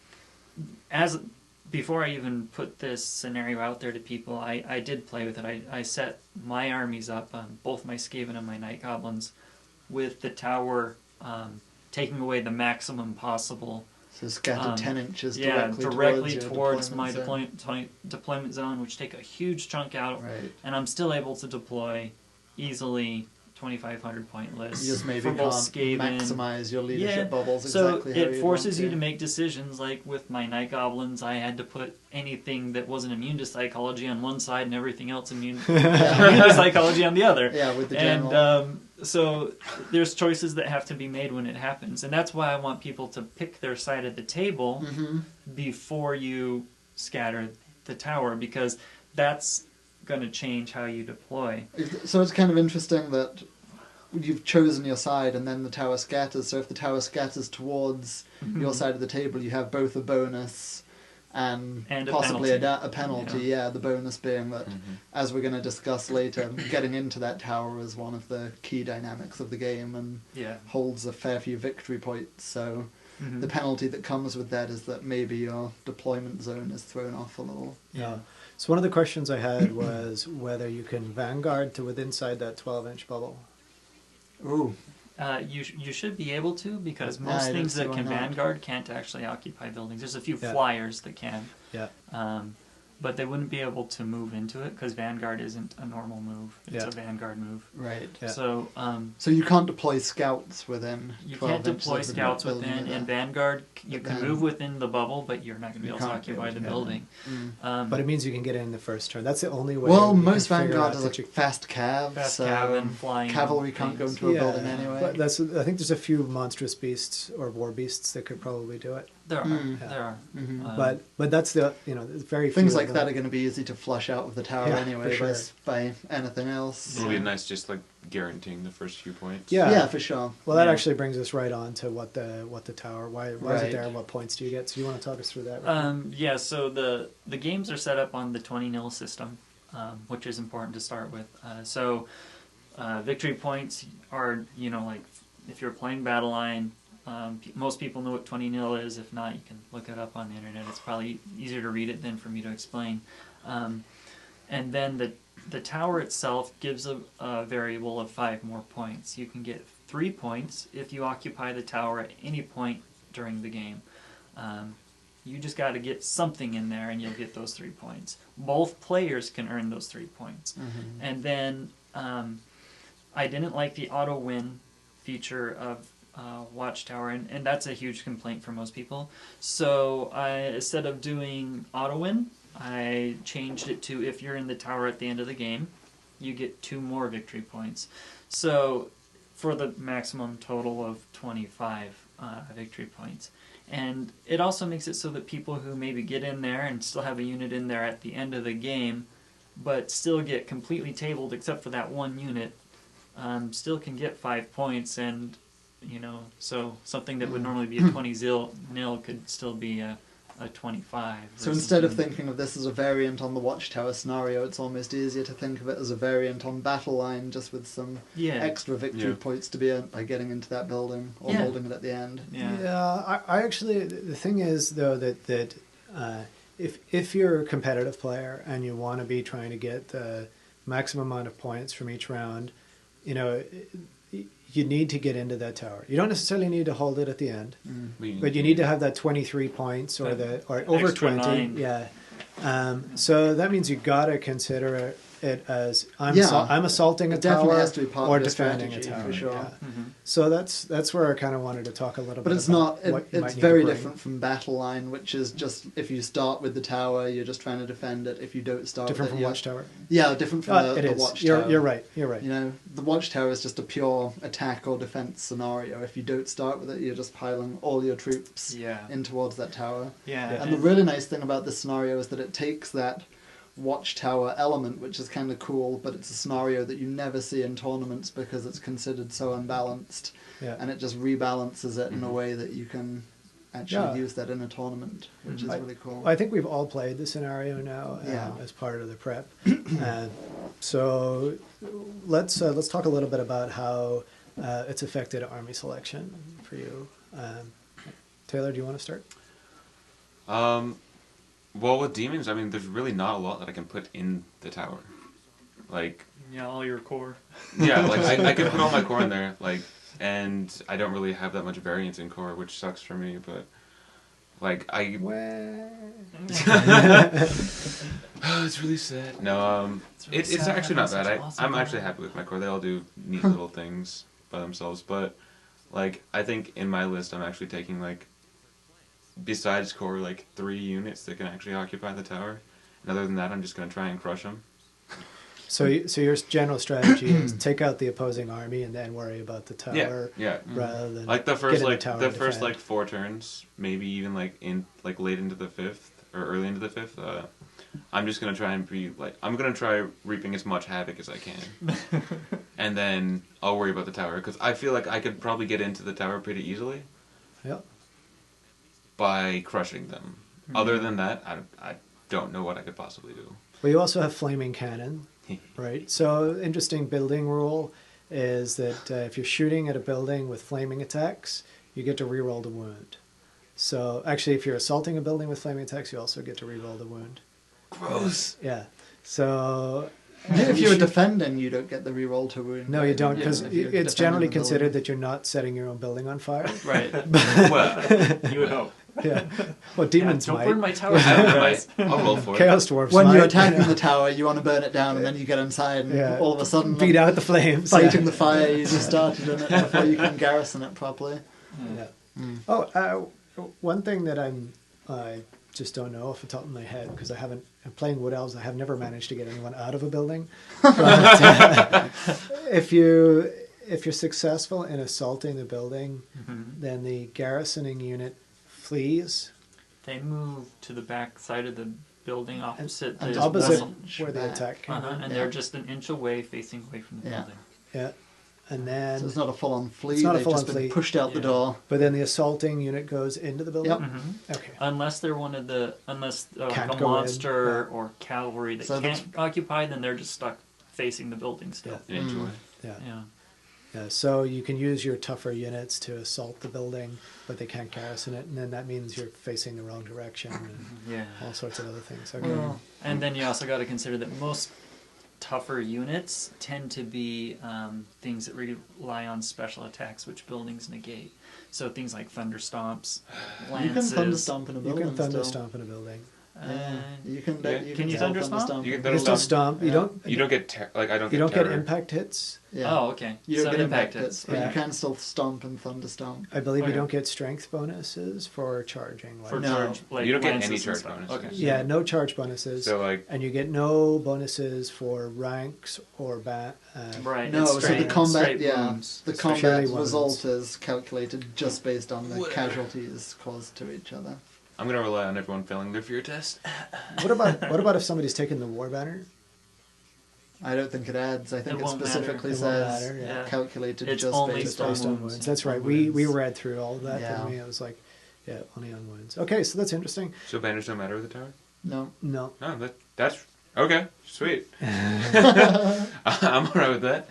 before I even put this scenario out there to people, I did play with it. I set my armies up, both my Skaven and my Night Goblins, with the tower taking away the maximum possible. So scattered 10 inches directly towards my your deployment zone, which take a huge chunk out, Right. and I'm still able to deploy easily 2,500 point lists. You just maybe for can't both Skaven. maximize your leadership bubbles So exactly how it you forces want you to make decisions. Like with my Night Goblins, I had to put anything that wasn't immune to psychology on one side and everything else immune to psychology on the other. Yeah, with the general. And so there's choices that have to be made when it happens, and that's why I want people to pick their side of the table before you scatter the tower, because that's going to change how you deploy. So it's kind of interesting that you've chosen your side and then the tower scatters. So if the tower scatters towards your side of the table, you have both a bonus and a possibly penalty. a penalty. Yeah, the bonus being that, as we're going to discuss later, getting into that tower is one of the key dynamics of the game and holds a fair few victory points. So the penalty that comes with that is that maybe your deployment zone is thrown off a little. Yeah. So one of the questions I had was whether you can vanguard to within inside that 12-inch bubble. Ooh. You should be able to, because I most don't things see that why can not. vanguard can't actually occupy buildings. There's a few Yeah. flyers that can. Yeah. But they wouldn't be able to move into it because Vanguard isn't a normal move. It's a Vanguard move. Right. Yeah. So So you can't deploy scouts within 12 you can't inches deploy of the scouts building within, either. and Vanguard, you But can then- move within the bubble, but you're not going to be You able to can't be occupy able the to get building. Mm. But it means you can get in the first turn. That's the only way. Well, you can most figure Vanguard out are that like you- fast cav, Fast so cav and flying cavalry can't go things. into a building anyway. But that's. I think there's a few monstrous beasts or war beasts that could probably do it. There are. Mm. There are. But that's the very Things few like of that them. are going to be easy to flush out of the tower Yeah, anyway for by, sure. by anything else. It'll be nice just like guaranteeing the first few points. Yeah. Yeah, for sure. Well, that Yeah. actually brings us right on to what the tower. Why is Right. it there? And what points do you get? So you want to talk us through that? Right? Yeah, so the games are set up on the 20-0 system, which is important to start with. Victory points are, like if you're playing Battle Line, most people know what 20-0 is. If not, you can look it up on the internet. It's probably easier to read it than for me to explain. And then the tower itself gives a variable of 5 more points. You can get 3 points if you occupy the tower at any point during the game. You just got to get something in there and you'll get those 3 points. Both players can earn those 3 points. And then I didn't like the auto win feature of Watchtower, and that's a huge complaint for most people. So instead of doing auto win, I changed it to if you're in the tower at the end of the game, you get 2 more victory points. So for the maximum total of 25 victory points. And it also makes it so that people who maybe get in there and still have a unit in there at the end of the game, but still get completely tabled except for that one unit, still can get 5 points, and so something that would normally be a 20-0 could still be a a 25. So versus instead of being- thinking of this as a variant on the Watchtower scenario, it's almost easier to think of it as a variant on Battle Line, just with some yeah, extra victory Yeah. points to be earned by getting into that building or Yeah. holding it at the end. yeah, I actually, the thing is though that if you're a competitive player and you want to be trying to get the maximum amount of points from each round, you know, you need to get into that tower. You don't necessarily need to hold it at the end, but you need to have that 23 points or or over Extra 20. 9. Yeah. So that means you got to consider it as I'm Yeah. I'm assaulting a It definitely tower has to be part or of your defending a strategy, tower. for sure. Yeah. Mhm. So that's where I kind of wanted to talk a little But bit it's about not. what you might It's need to very bring. different from Battle Line, which is just if you start with the tower, you're just trying to defend it. If you don't start Different with from it, Watchtower. yeah, different from It the is. Watchtower. You're right. You're right. You know, the Watchtower is just a pure attack or defense scenario. If you don't start with it, you're just piling all your troops yeah, in towards that tower. yeah. And the really nice thing about this scenario is that it takes that Watchtower element, which is kind of cool, but it's a scenario that you never see in tournaments because it's considered so unbalanced, Yeah. and it just rebalances it in a Mhm. way that you can actually Yeah. use that in a tournament, which is I- really cool. I think we've all played the scenario now Yeah. as part of the prep. So let's talk a little bit about how it's affected army selection for you. Taylor, do you want to start? Well, with demons, I mean, there's really not a lot that I can put in the tower. Like, Yeah, all your core. yeah, like I can put all my core in there, like, and I don't really have that much variance in core, which sucks for me. But like it's really sad. No, really it's sad actually not having bad. such awesome I'm actually core. happy with my core. They all do neat little things by themselves. But like, I think in my list, I'm actually taking like, besides core, like 3 units that can actually occupy the tower. And other than that, I'm just gonna try and crush them. So your general strategy is take out the opposing army and then worry about the tower Yeah. rather than Like the get first in like tower the and first defend. like 4 turns, maybe even like in like late into the 5th or early into the 5th. I'm just gonna try and be like, I'm gonna try reaping as much havoc as I can, and then I'll worry about the tower because I feel like I could probably get into the tower pretty easily Yeah. by crushing them. Other than that, I don't know what I could possibly do. Well, you also have flaming cannon, right? So interesting building rule is that if you're shooting at a building with flaming attacks, you get to reroll the wound. So actually, if you're assaulting a building with flaming attacks, you also get to reroll the wound. Gross. Yeah. So if you're defending, you don't get the reroll to wound. no, you don't, because if you're it's defending generally the building. considered that you're not setting your own building on fire. Right. Well, You would hope. Yeah. Well, demons Don't might. burn my tower I down, don't know, guys. I'll roll for it. Chaos dwarfs When might. you're attacking the tower, you want to burn it down, and then you get inside, and Yeah. all of a sudden, Beat out the flames. fighting yeah. the fire you just started in it before you can garrison it properly. Yeah. Mm. Oh, one thing that I just don't know off the top of my head because I'm playing Wood Elves. I have never managed to get anyone out of a building. But if you're successful in assaulting the building, then the garrisoning unit flees They move to the back side of the building opposite and the opposite vessel. where the back. attack came Uh-huh, in. and Yeah. they're just an inch away, facing away from the Yeah. building. Yeah, and then So it's not a full-on flee. It's not a They've full-on just been flee. pushed out the Yeah. door. but then the assaulting unit goes into the building. Yep. Mm-hmm. Okay. Unless they're one of the, like Can't a go in, monster or cavalry that So can't occupy, then they're just stuck facing the building still. An inch Mm. away. Yeah. Yeah. Yeah, so you can use your tougher units to assault the building, but they can't garrison it, and then that means you're facing the wrong direction and Yeah. all sorts of other things. Okay. Well, and then you also got to consider that most tougher units tend to be things that rely on special attacks, which buildings negate. So things like thunderstomps, You can lances. thunderstomp in a You building. can thunder still. stomp in a building. Yeah. You can. Yeah. Can you still thunderstomp? You can You still stomp. You Yeah. don't. You don't get I don't You get don't get terror. impact hits. Yeah. Oh, okay. You don't So get impact hits. hits, but Yeah. you can still stomp and thunderstomp. I believe Okay. you don't get strength bonuses for charging. For Like, No. charge, like You don't get lances any and charge stuff. bonuses. Okay. yeah, no charge bonuses, So like, and you get no bonuses for ranks or Right. No, it's so straight, the combat, straight yeah, wounds. the Purely combat wounds. result is calculated just based on the casualties caused to each other. I'm gonna rely on everyone failing their fear test. What about if somebody's taken the war banner? I don't think it adds. I think It it, won't matter. specifically It won't says matter, yeah. Yeah. calculated It's just only based Based on on wounds. wounds. That's right. on We wounds. read through all of that. Yeah. Didn't we? It was like Yeah, only on wounds. Okay, so that's interesting. So banners don't matter with the tower? No. No. No, that's okay. Sweet. I'm alright with that.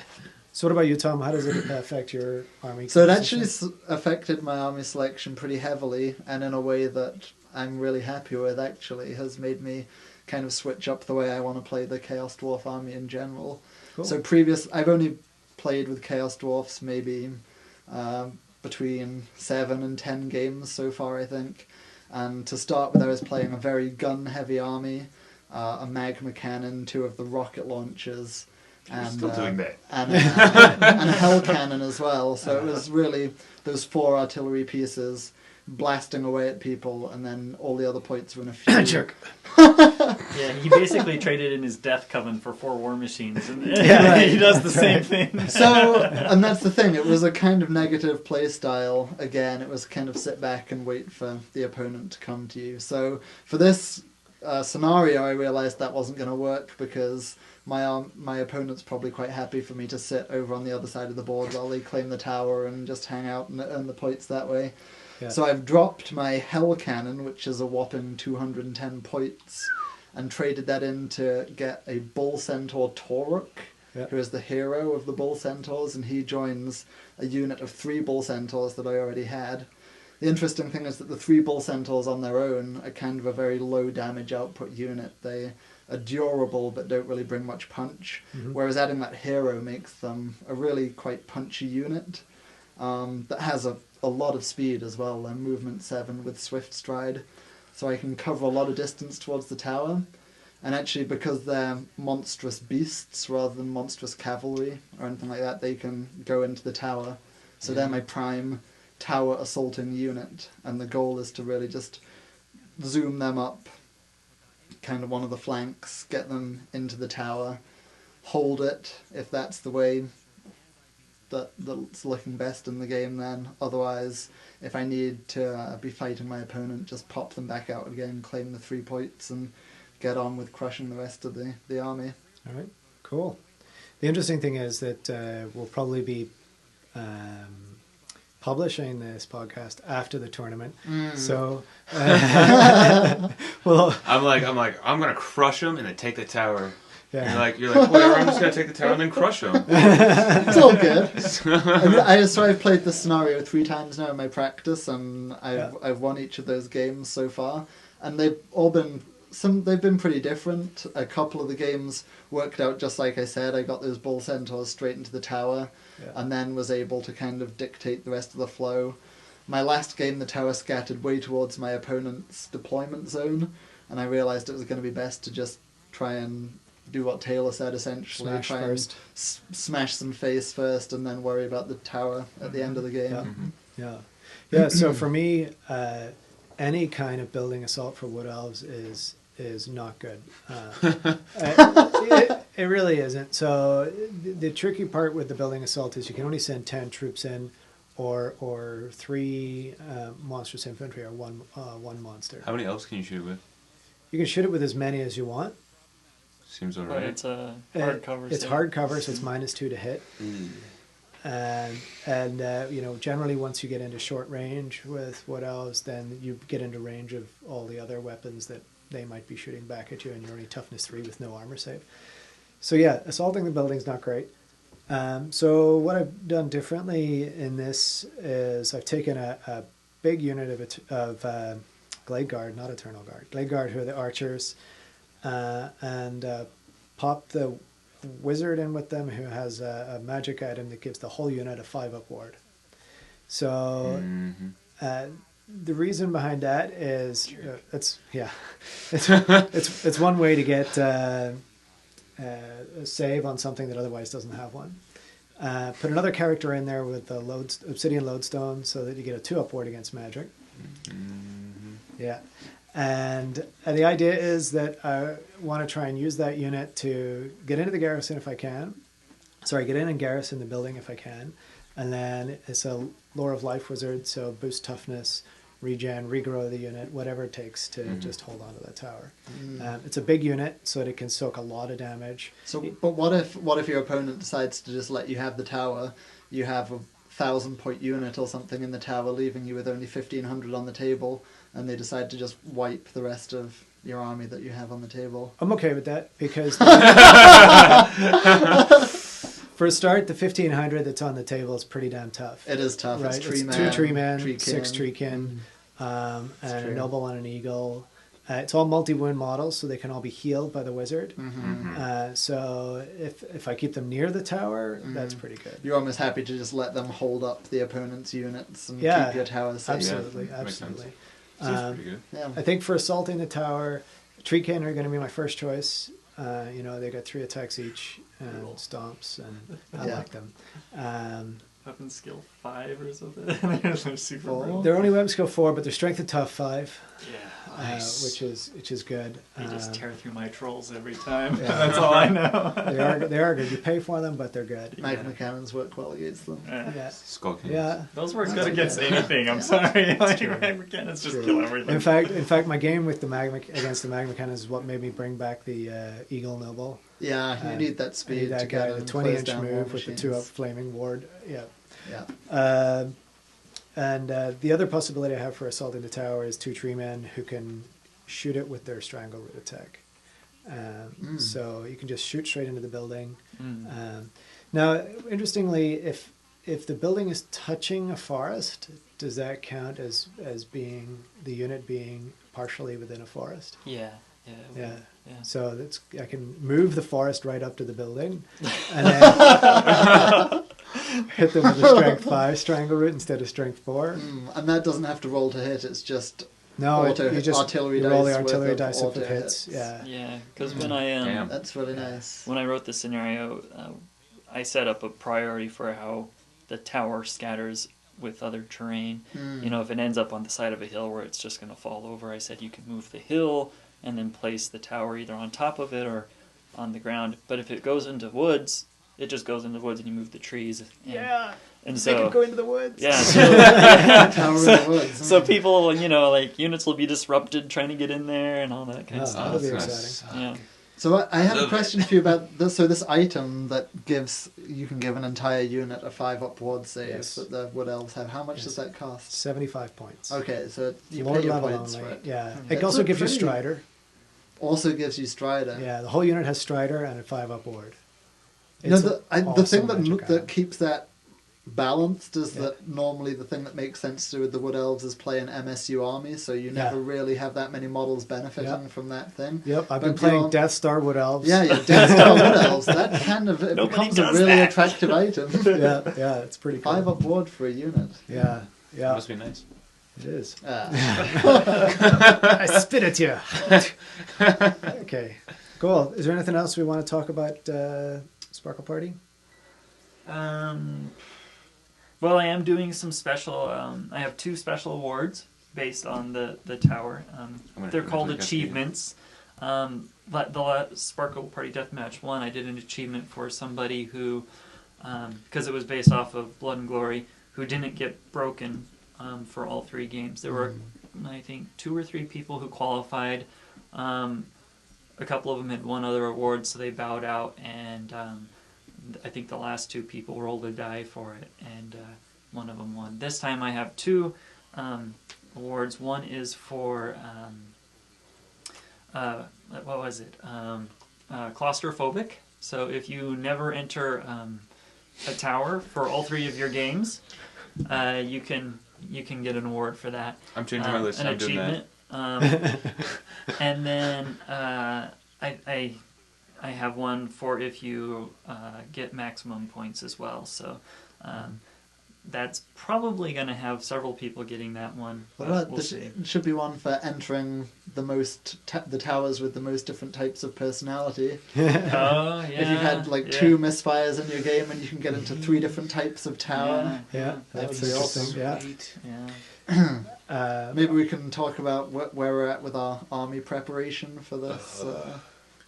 So what about you, Tom? How does it affect your army? So it composition? actually affected my army selection pretty heavily, and in a way that I'm really happy with, actually, has made me kind of switch up the way I want to play the Chaos Dwarf army in general. Cool. So I've only played with Chaos Dwarfs maybe between 7 and 10 games so far, I think. And to start with, I was playing a very gun-heavy army, a magma cannon, 2 of the rocket launchers, and Still doing that. and a hell cannon as well. So it was really those 4 artillery pieces blasting away at people, and then all the other points were in a few. Jerk. Yeah, he basically traded in his Death Coven for 4 war machines, and Yeah, right. he does the same thing. So, and that's the thing, it was a kind of negative play style. Again, it was kind of sit back and wait for the opponent to come to you. So for this scenario, I realised that wasn't going to work, because my opponent's probably quite happy for me to sit over on the other side of the board while they claim the tower and just hang out and earn the points that way. Yeah. So I've dropped my Hell Cannon, which is a whopping 210 points, and traded that in to get a Bull Centaur Toruk, Yeah. who is the hero of the Bull Centaurs, and he joins a unit of 3 Bull Centaurs that I already had. The interesting thing is that the 3 Bull Centaurs on their own are kind of a very low damage output unit. They are durable but don't really bring much punch, whereas adding that hero makes them a really quite punchy unit that has a lot of speed as well. They're movement 7 with swift stride, so I can cover a lot of distance towards the tower. And actually, because they're monstrous beasts rather than monstrous cavalry or anything like that, they can go into the tower. So they're my prime tower assaulting unit, and the goal is to really just zoom them up, kind of one of the flanks, get them into the tower, hold it if that's the way that's looking best in the game then. Otherwise, if I need to be fighting my opponent, just pop them back out again, claim the 3 points, and get on with crushing the rest of the army. All right, cool. The interesting thing is that we'll probably be publishing this podcast after the tournament. So, well, I'm gonna crush them and then take the tower. yeah. You're like, whatever. I'm just gonna take the tower and then crush them. It's all good. So I've played this scenario 3 times now in my practice, and I've won each of those games so far, and they've all been they've been pretty different. A couple of the games worked out just like I said. I got those Bull Centaurs straight into the tower, and then was able to kind of dictate the rest of the flow. My last game, the tower scattered way towards my opponent's deployment zone, and I realised it was going to be best to just try and do what Taylor said, essentially. Smash try first. and smash some face first, and then worry about the tower at the end of the game. Yeah. So for me, any kind of building assault for Wood Elves is not good. It really isn't. So the tricky part with the building assault is you can only send 10 troops in, or 3 monstrous infantry, or one monster. How many elves can you shoot with? You can shoot it with as many as you want. Seems But alright. it's a hardcover. It's hardcover, so it's -2 to hit. And generally once you get into short range with Wood Elves, then you get into range of all the other weapons that they might be shooting back at you, and you're only toughness 3 with no armor save. So yeah, assaulting the building's not great. So what I've done differently in this is I've taken a big unit of Glade Guard, not Eternal Guard. Glade Guard, who are the archers, and pop the wizard in with them, who has a magic item that gives the whole unit a 5-up ward. So the reason behind that is it's one way to get a save on something that otherwise doesn't have one. Put another character in there with the obsidian lodestone, so that you get a 2-up ward against magic. Yeah. And the idea is that I want to try and use that unit to get into the garrison if I can. Sorry, get in and garrison the building if I can. And then it's a Lore of Life wizard, so boost toughness, regen, regrow the unit, whatever it takes to just hold on to that tower. It's a big unit, so that it can soak a lot of damage. So, but what if your opponent decides to just let you have the tower? You have a 1,000-point unit or something in the tower, leaving you with only 1,500 on the table, and they decide to just wipe the rest of your army that you have on the table. I'm okay with that because for a start, the 1,500 that's on the table is pretty damn tough. It is tough. Right? It's tree It's man, 2 tree men, tree 6 kin. treekin, and a true. noble and an eagle. It's all multi-wound models, so they can all be healed by the wizard. So if I keep them near the tower, that's pretty good. You're almost happy to just let them hold up the opponent's units and Yeah, keep your towers safe. Absolutely, Yeah, makes sense. absolutely. Seems pretty good. Yeah. I think for assaulting the tower, treekin are going to be my first choice. They got 3 attacks each and Cool. stomps, and I Yeah. like them. Weapon skill 5 or something. They're super Four. brutal. They're only weapon skill 4, but their strength of tough 5, Yeah, nice. which is good. They just tear through my trolls every time. Yeah. That's all I know. They are good. You pay for them, but they're good. Magma cannons work well against them. Yeah, Skull Kings. yeah. Those work That's good against okay. anything. I'm sorry. Like, true. Magma cannons just True. kill everything. In fact, my game with against the magma cannons is what made me bring back the Eagle Noble. Yeah, you need that I speed need that to guy, get the in, 20-inch close down war move with the 2 up machines. flaming ward. Yeah. Yeah. And the other possibility I have for assaulting the tower is 2 tree men who can shoot it with their strangle root attack. So you can just shoot straight into the building. Now, interestingly, if the building is touching a forest, does that count as being the unit being partially within a forest? Yeah. Yeah. Yeah. Yeah. So I can move the forest right up to the building, and then hit them with a strength 5 strangle root instead of strength 4. And that doesn't have to roll to hit, it's just No, Auto- you just artillery you roll the dice worth artillery of dice if auto it hits. hits. Yeah. Yeah, because when I Damn. that's really nice. when I wrote the scenario, I set up a priority for how the tower scatters with other terrain. You know, if it ends up on the side of a hill where it's just going to fall over, I said you can move the hill and then place the tower either on top of it or on the ground. But if it goes into woods, it just goes into the woods and you move the trees. And, and They so could go into the woods. yeah, so, Tower in the woods. so people, like units will be disrupted trying to get in there and all that kind of Oh, stuff. that'll be Nice. exciting. Yeah. So I have a Love question for you about this. So this item that you can give an entire unit a 5-up ward save Yes. that the wood elves have. How much Yes. does that cost? 75 points. Okay, so you Lord pay your level points only. for it. Yeah. That's It also a gives you pretty- Strider. Also gives you Strider. Yeah, the whole unit has Strider and a 5-up ward. You know, It's the awesome thing magic that item. keeps that balanced is Yeah. that normally the thing that makes sense to do with the wood elves is play an MSU army, so you Yeah. never really have that many models benefiting Yeah. from that thing. Yep, I've been But playing you're- Death Star Wood Elves. Yeah, yeah, Death Star wood elves. That kind of it Nobody becomes a does really that. attractive item. yeah, it's pretty cool. 5-up ward for a unit. Yeah, yeah, Must be nice. it is. Ah. I spit at you. Okay, cool. Is there anything else we want to talk about Sparkle Party? Well, I am doing some special. I have 2 special awards based on the tower. gonna They're do called it. achievements. But the Sparkle Party Deathmatch 1, I did an achievement for somebody who, because it was based off of Blood and Glory, who didn't get broken for all 3 games. There were, I think, 2 or 3 people who qualified. A couple of them had won other awards, so they bowed out, and I think the last 2 people rolled a die for it, and one of them won. This time I have 2 awards. One is for what was it? Claustrophobic. So if you never enter a tower for all 3 of your games, you can get an award for that. I'm changing my list. An I'm doing that. achievement. And then I have one for if you get maximum points as well. So that's probably going to have several people getting that one. What but about we'll see. should be one for entering the most the towers with the most different types of personality. Oh, yeah. If you've had like yeah. 2 misfires in your game and you can get into 3 different types of tower. Yeah, That'd that's be interesting. awesome. Yeah. Yeah. Maybe we can talk about where we're at with our army preparation for this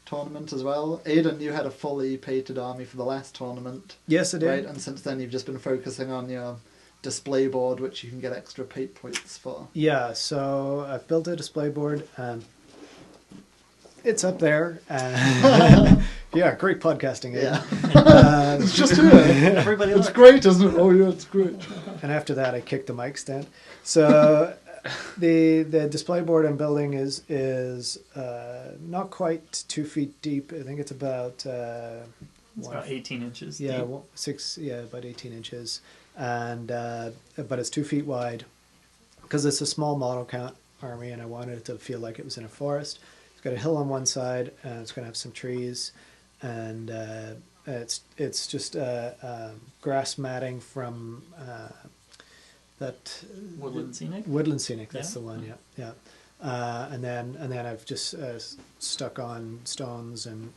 tournament as well. Aidan, you had a fully painted army for the last tournament, Yes, I did. right? And since then you've just been focusing on your display board, which you can get extra paint points for. Yeah, so I've built a display board. It's up there. Yeah, great podcasting. Eh? Yeah. It's just here. Everybody It's look. great, isn't it? Oh yeah, it's great. And after that, I kicked the mic stand. So the display board I'm building is not quite 2 feet deep. I think it's about It's about 18 inches yeah deep. about 18 inches, and but it's 2 feet wide because it's a small model count army, and I wanted it to feel like it was in a forest. It's got a hill on one side, and it's going to have some trees, and it's just grass matting from that Woodland scenic. Woodland Scenic. That's Yeah. the one. Yeah. And then I've just stuck on stones and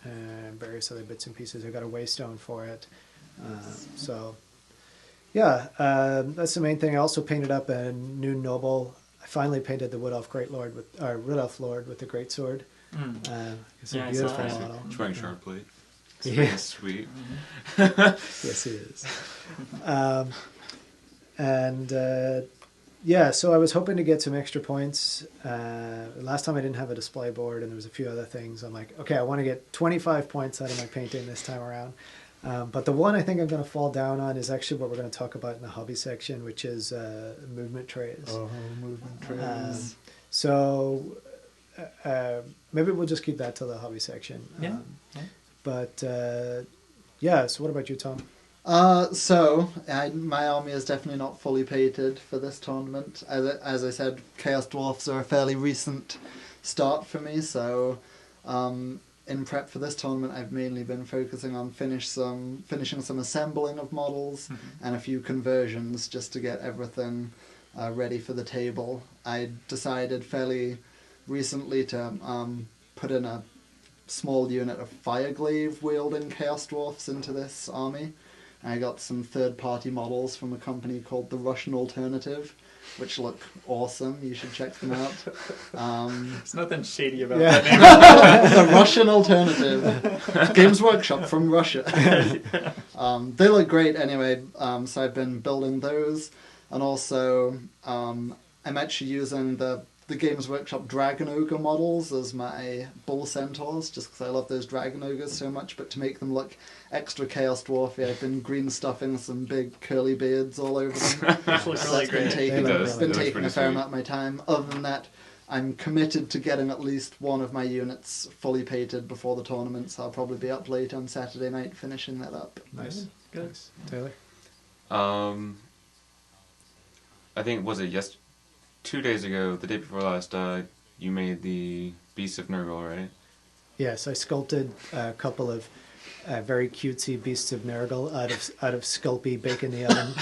various other bits and pieces. I've got a waystone for it. So yeah, that's the main thing. I also painted up a new noble. I finally painted the Wood Elf Lord with the greatsword. It's Yeah, a I saw beautiful that. model. He's wearing sharp plate. It's Yeah. very sweet. Yes, he is. Yeah, so I was hoping to get some extra points. Last time I didn't have a display board, and there was a few other things. I'm like, okay, I want to get 25 points out of my painting this time around. But the one I think I'm going to fall down on is actually what we're going to talk about in the hobby section, which is movement trays. Oh, movement trays. So maybe we'll just keep that to the hobby section. Yeah. But yeah, so what about you, Tom? My army is definitely not fully painted for this tournament. As I said, Chaos Dwarfs are a fairly recent start for me, so in prep for this tournament I've mainly been focusing on finishing some assembling of models and a few conversions just to get everything ready for the table. I decided fairly recently to put in a small unit of Fireglaive wielding Chaos Dwarfs into this army. I got some third-party models from a company called The Russian Alternative, which look awesome. You should check them out. There's nothing shady about Yeah. that name. The Russian Alternative. Games Workshop from Russia. They look great anyway, so I've been building those. And also, I'm actually using the Games Workshop Dragon Ogre models as my bull centaurs, just because I love those Dragon Ogres so much, but to make them look extra Chaos Dwarfy, I've been green stuffing some big curly beards all over them. Which looks really That's been great. taking, They look it's been really taking a fair amount of my time. Other than that, I'm committed to getting at least one of my units fully painted before the tournament, so I'll probably be up late on Saturday night finishing that up. Nice. Good. Nice. Taylor? I think, was it 2 days ago, the day before last, you made the Beast of Nurgle, right? Yes, I sculpted a couple of very cutesy beasts of Nurgle out of Sculpey bake in the oven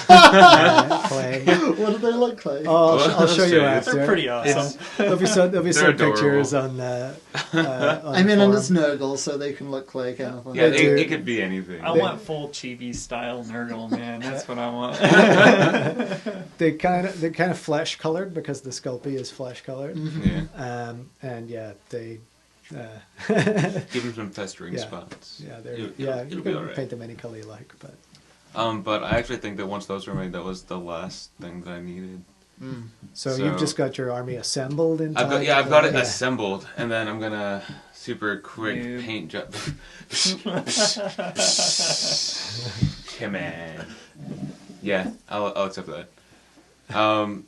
clay. What do they look like? Oh, I'll show you They're after. They're pretty awesome. There'll be some They're adorable. pictures on the. I mean, and it's Nurgle, so they can look like anything. Yeah, They do. it could be anything. I want full chibi style Nurgle, man. That's what I want. They're kind of flesh colored because the Sculpey is flesh colored, Yeah. and yeah, they. Give them some festering Yeah. spots. Yeah, It'll you be can alright. paint them any color you like, but But I actually think that once those were made, that was the last thing that I needed. so you've just got your army assembled in time. I've got it Yeah. assembled, and then I'm gonna super quick Noob. paint job. Come on. Yeah, I'll accept that.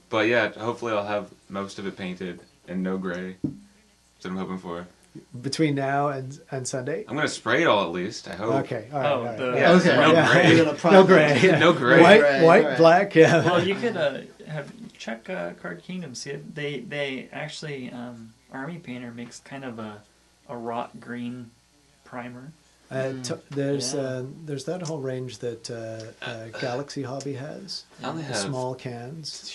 But yeah, hopefully I'll have most of it painted and no gray. That's what I'm hoping for. Between now and Sunday. I'm gonna spray it all at least. I hope. Okay, all right. Oh, all right. the- Yeah, Okay. so no Yeah. gray. You're gonna prime No it. gray. Yeah. No gray. White, Gray, white, right. black. Yeah. Well, you could check Card Kingdom. See, they actually Army Painter makes kind of a wrought green primer. There's Yeah. there's that whole range that Galaxy Hobby has. I only The have small cans.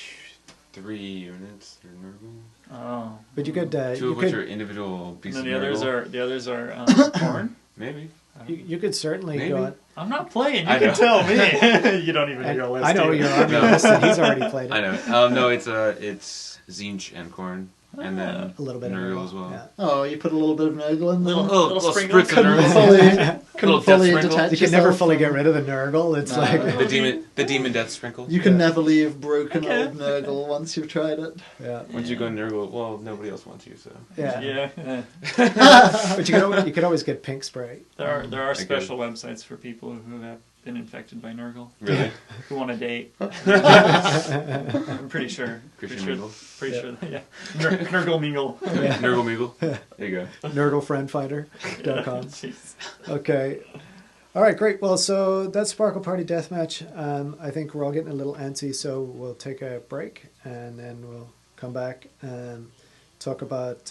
3 units for Nurgle. Oh. But you could Two you of which could are individual And pieces then of the others are corn. Maybe. you could certainly Maybe. go on. I'm not playing. You I can know. tell me. You don't even know And your list. I know do you? your army No. list, and he's already played it. I know. No, it's Zinch and Corn. and then A little bit of Nurgle as well. Yeah. Oh, you put a little bit of Nurgle in there. Little sprinkle. spritz of Couldn't Nurgle. fully, Little couldn't fully death sprinkle. detach You can never yourself fully from- get rid of the Nurgle. It's No. like The demon death sprinkle. You can Yeah. never leave broken Okay. old Nurgle once you've tried it. yeah, Once you go Nurgle, well, nobody else wants you, so. yeah. Yeah. But you could always get pink spray. There are I special websites for people who have been infected by Nurgle. Really? Who want a date? I'm pretty sure. Christian Pretty Mingle. sure. Yeah. Nurgle Mingle. Nurgle Meagle. There you go. NurgleFriendfinder.com. Jeez. Okay. All right, great. Well, so that's Sparkle Party Deathmatch. I think we're all getting a little antsy, so we'll take a break and then we'll come back and talk about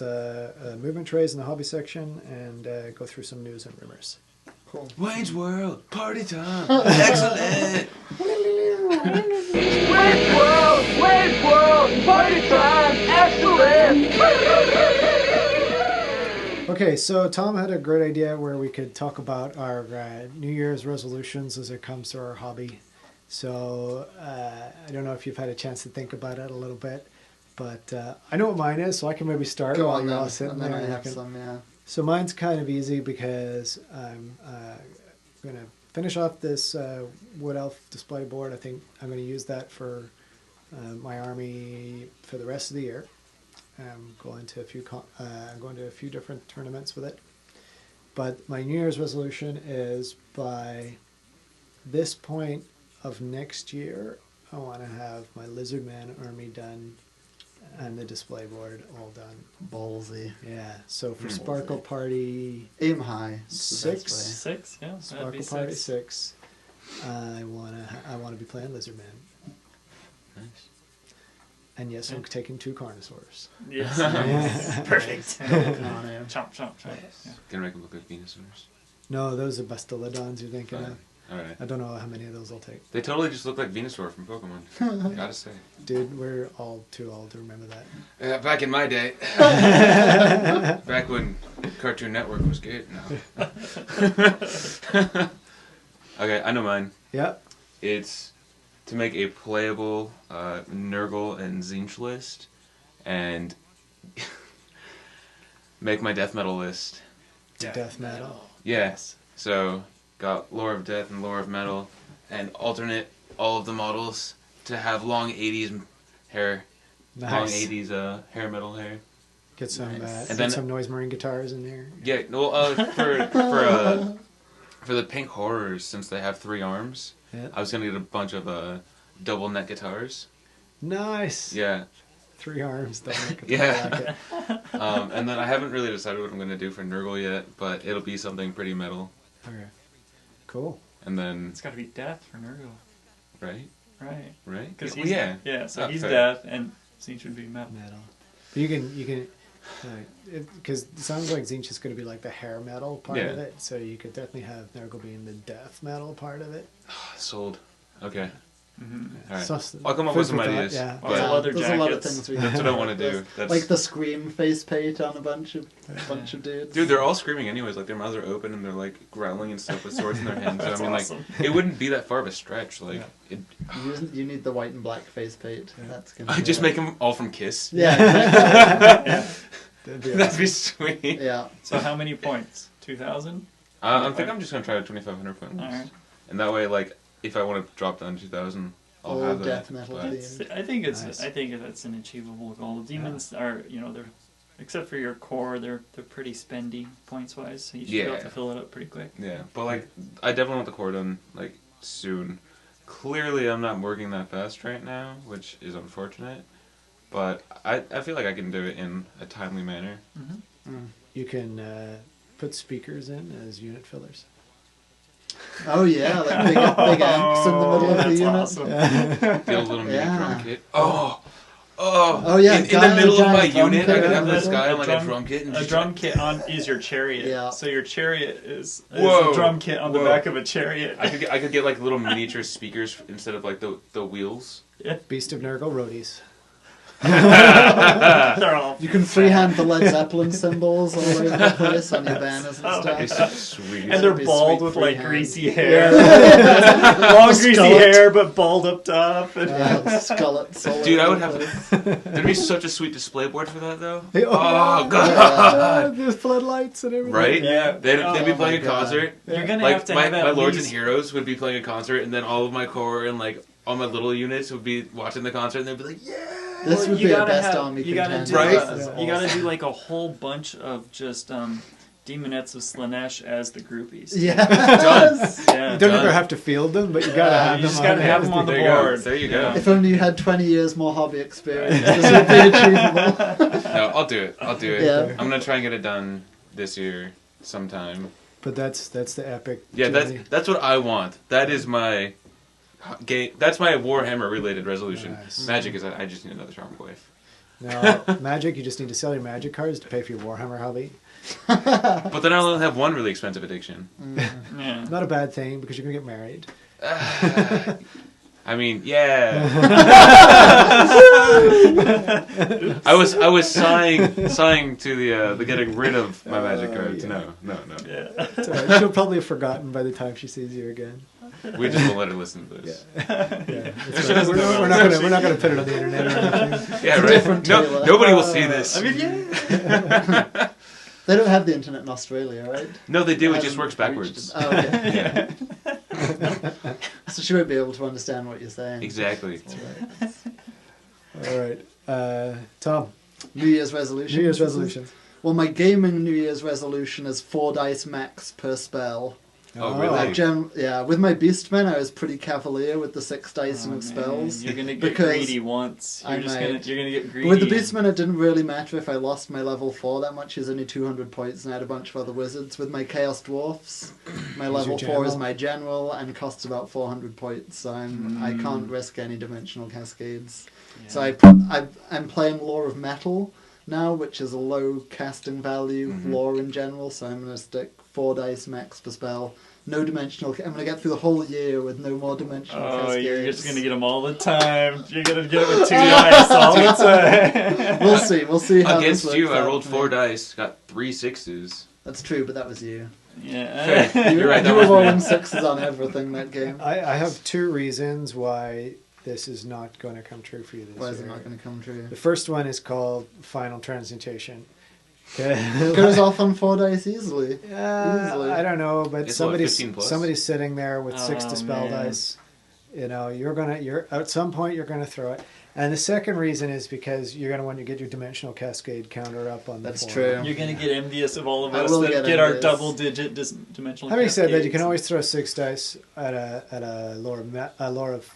movement trays in the hobby section and go through some news and rumors. Cool. Wayne's World, party time. Excellent. Wayne's World, party time, excellent! Okay, so Tom had a great idea where we could talk about our New Year's resolutions as it comes to our hobby. So I don't know if you've had a chance to think about it a little bit, but I know what mine is, so I can maybe start Go while on you're all then, sitting and then there. I and you have can- some, yeah. So mine's kind of easy because I'm going to finish off this Wood Elf display board. I think I'm going to use that for my army for the rest of the year. I'm going to a few different tournaments with it. But my New Year's resolution is by this point of next year, I want to have my Lizardman army done and the display board all done. Ballsy. Yeah. So for Mm. Sparkle Party Aim high. It's the best 6. 6? Yeah. That'd Sparkle be Party 6. 6. I wanna be playing Lizardman. Nice. And yes, I'm taking 2 Carnosaurs. Yes. Perfect. way. Oh, no. Chomp, chomp, chomp. Yeah. Gonna make them look like Venusaurs. No, those are Bastiladons you're thinking of. Alright. I don't know how many of those I'll take. They totally just look like Venusaur from Pokemon. Gotta say. Dude, we're all too old to remember that. Back in my day. Back when Cartoon Network was good. No. Okay, I know mine. Yep. It's to make a playable Nurgle and Zinch list and make my death metal list. Death metal. Yes. So, got Lore of Death and Lore of Metal and alternate all of the models to have long 80s hair. Long Nice. 80s hair metal hair. Get some Nice. And get then- some Noise Marine guitars in there. Yeah, well, for the Pink Horrors, since they have 3 arms, Yeah. I was gonna get a bunch of double neck guitars. Nice. Yeah. 3 arms. Don't make it Yeah. like it. And then I haven't really decided what I'm gonna do for Nurgle yet, but it'll be something pretty metal. Okay. Cool. And then, It's got to be death for Nurgle. right? Right. Right? Because Well, yeah. Yeah, so Ah, he's fair. death, and Zinch would be metal. Metal. But you can, because it sounds like Zinch is going to be like the hair metal part of Yeah. it. So you could definitely have Nurgle being the death metal part of it. Sold. Okay. Mm-hmm. Alright. So- I'll come up food with some for thought, ideas. yeah. Lots of But leather There's a lot of jackets. things we that's can what I want to do. That's, Like the Scream face paint on a bunch of dudes. dude, they're all screaming anyways. Like, their mouths are open and they're, like, growling and stuff with swords in their hands. So, I That's mean, awesome. like, it wouldn't be that far of a stretch. Like, You need the white and black face paint. Yeah. That's gonna. I be just it. make them all from Kiss. Yeah. Exactly. That'd be That'd awesome. be sweet. Yeah. So how many points? 2,000? I think I'm just gonna try a 2,500 point. Alright. And that way, like, if I want to drop down to 2,000, I'll All have death that. metal but- themed. I think it's Nice. I think that's an achievable goal. Demons are, they're except for your core, they're pretty spendy points wise, so you should be able Yeah. to fill it up pretty quick. Yeah, but like, I definitely want the core done like soon. Clearly, I'm not working that fast right now, which is unfortunate. But I feel like I can do it in a timely manner. Mm-hmm. You can put speakers in as unit fillers. Oh yeah, like big amps in the middle of the That's unit. awesome. The old little mini Yeah. drum kit. Oh yeah, In the giant middle of my drum unit, kit I could in have the this middle. guy on A like drum- a drum kit and A just drum kit is your chariot. Yeah. So your chariot is Whoa. a drum kit on the Whoa. back of a chariot. I could get like little miniature speakers instead of like the wheels. Beast of Nurgle roadies. They're all You can freehand the Led Zeppelin symbols all over the place on your banners and It's stuff. sweet. and they're Be bald sweet with like freehand. greasy hair. Yeah. Long greasy Skullet. hair, but bald up top. And Yeah, skullets all Dude, I over would the have. place. There'd be such a sweet display board for that, though. Hey, Oh, God. The floodlights and everything. Right? Yeah. They'd be Oh playing a my God. concert. You're gonna Like have to my, have at my lords and least- heroes would be playing a concert, and then all of my core and like all my little units would be watching the concert, and they'd be like, "Yeah!" This Well, would you be a gotta best have- army you gotta contender. do, Right? This is You gotta awesome. do like a whole bunch of just demonettes of Slanesh as the groupies. Yeah. Yeah. You don't Done. ever have to field them, but you gotta have You them. just gotta have them on the There you go. board. There you go. If only you had 20 years more hobby experience, this would be achievable. No, I'll do it. I'll do it. Yeah. I'm gonna try and get it done this year sometime. But that's the epic. Yeah, journey. that's what I want. That is my game. That's my Warhammer related resolution. Nice. Magic is I just need another charm wife. No, Magic, you just need to sell your Magic cards to pay for your Warhammer hobby. But then I'll only have one really expensive addiction. Yeah. Not a bad thing because you're going to get married. I mean, yeah. I was sighing to the getting rid of my magic cards. yeah. No. Yeah. It's all right. She'll probably have forgotten by the time she sees you again. We just won't let her listen to this. Yeah, it's She all right. doesn't know. We're not gonna put it on the internet or anything. Yeah, right. different No, Taylor. nobody will see this. I mean, yeah. They don't have the internet in Australia, right? No, they do. It just Hasn't works backwards. reached it. Oh, okay. Yeah, So she won't be able to understand what you're saying. exactly. That's right. All right, Tom. New Year's resolution. New Year's resolutions. Well, my gaming New Year's resolution is 4 dice max per spell. Oh, really? Yeah, with my Beastmen, I was pretty cavalier with the 6 dice Oh, and man, spells. You're gonna get because greedy once. I might. You're gonna get greedy. With the Beastmen, it didn't really matter if I lost my level 4 that much. It's only 200 points, and I had a bunch of other wizards. With my Chaos Dwarfs, my level 4 is general? my general and costs about 400 points, so I can't risk any dimensional cascades. Yeah. So I'm playing Lore of Metal now, which is a low casting value lore in general, so I'm going to stick 4 dice max per spell. No dimensional. I'm going to get through the whole year with no more dimensional cascades. You're just gonna get them all the time. You're gonna get them with 2 dice all the time. We'll see. We'll see how Against this you, works I out rolled for 4 me. dice, got 3 6s. That's true, but that was you. Yeah. You're right. You That were was rolling me. 6s on everything that game. I have 2 reasons why this is not going to come true for you this Why is it year. not going to come true? The first one is called Final Transmutation. Goes off on 4 dice easily. Easily. I don't know, but It's what, 15 plus? somebody's sitting there with 6 Oh, dispel man. dice. You know, you're at some point you're gonna throw it. And the second reason is because you're gonna want to get your dimensional cascade counter up on the That's board. true. You're gonna get envious of all of I us will that get get our envious. double-digit dimensional. Having said that, you cascades. can always throw 6 dice at a lore of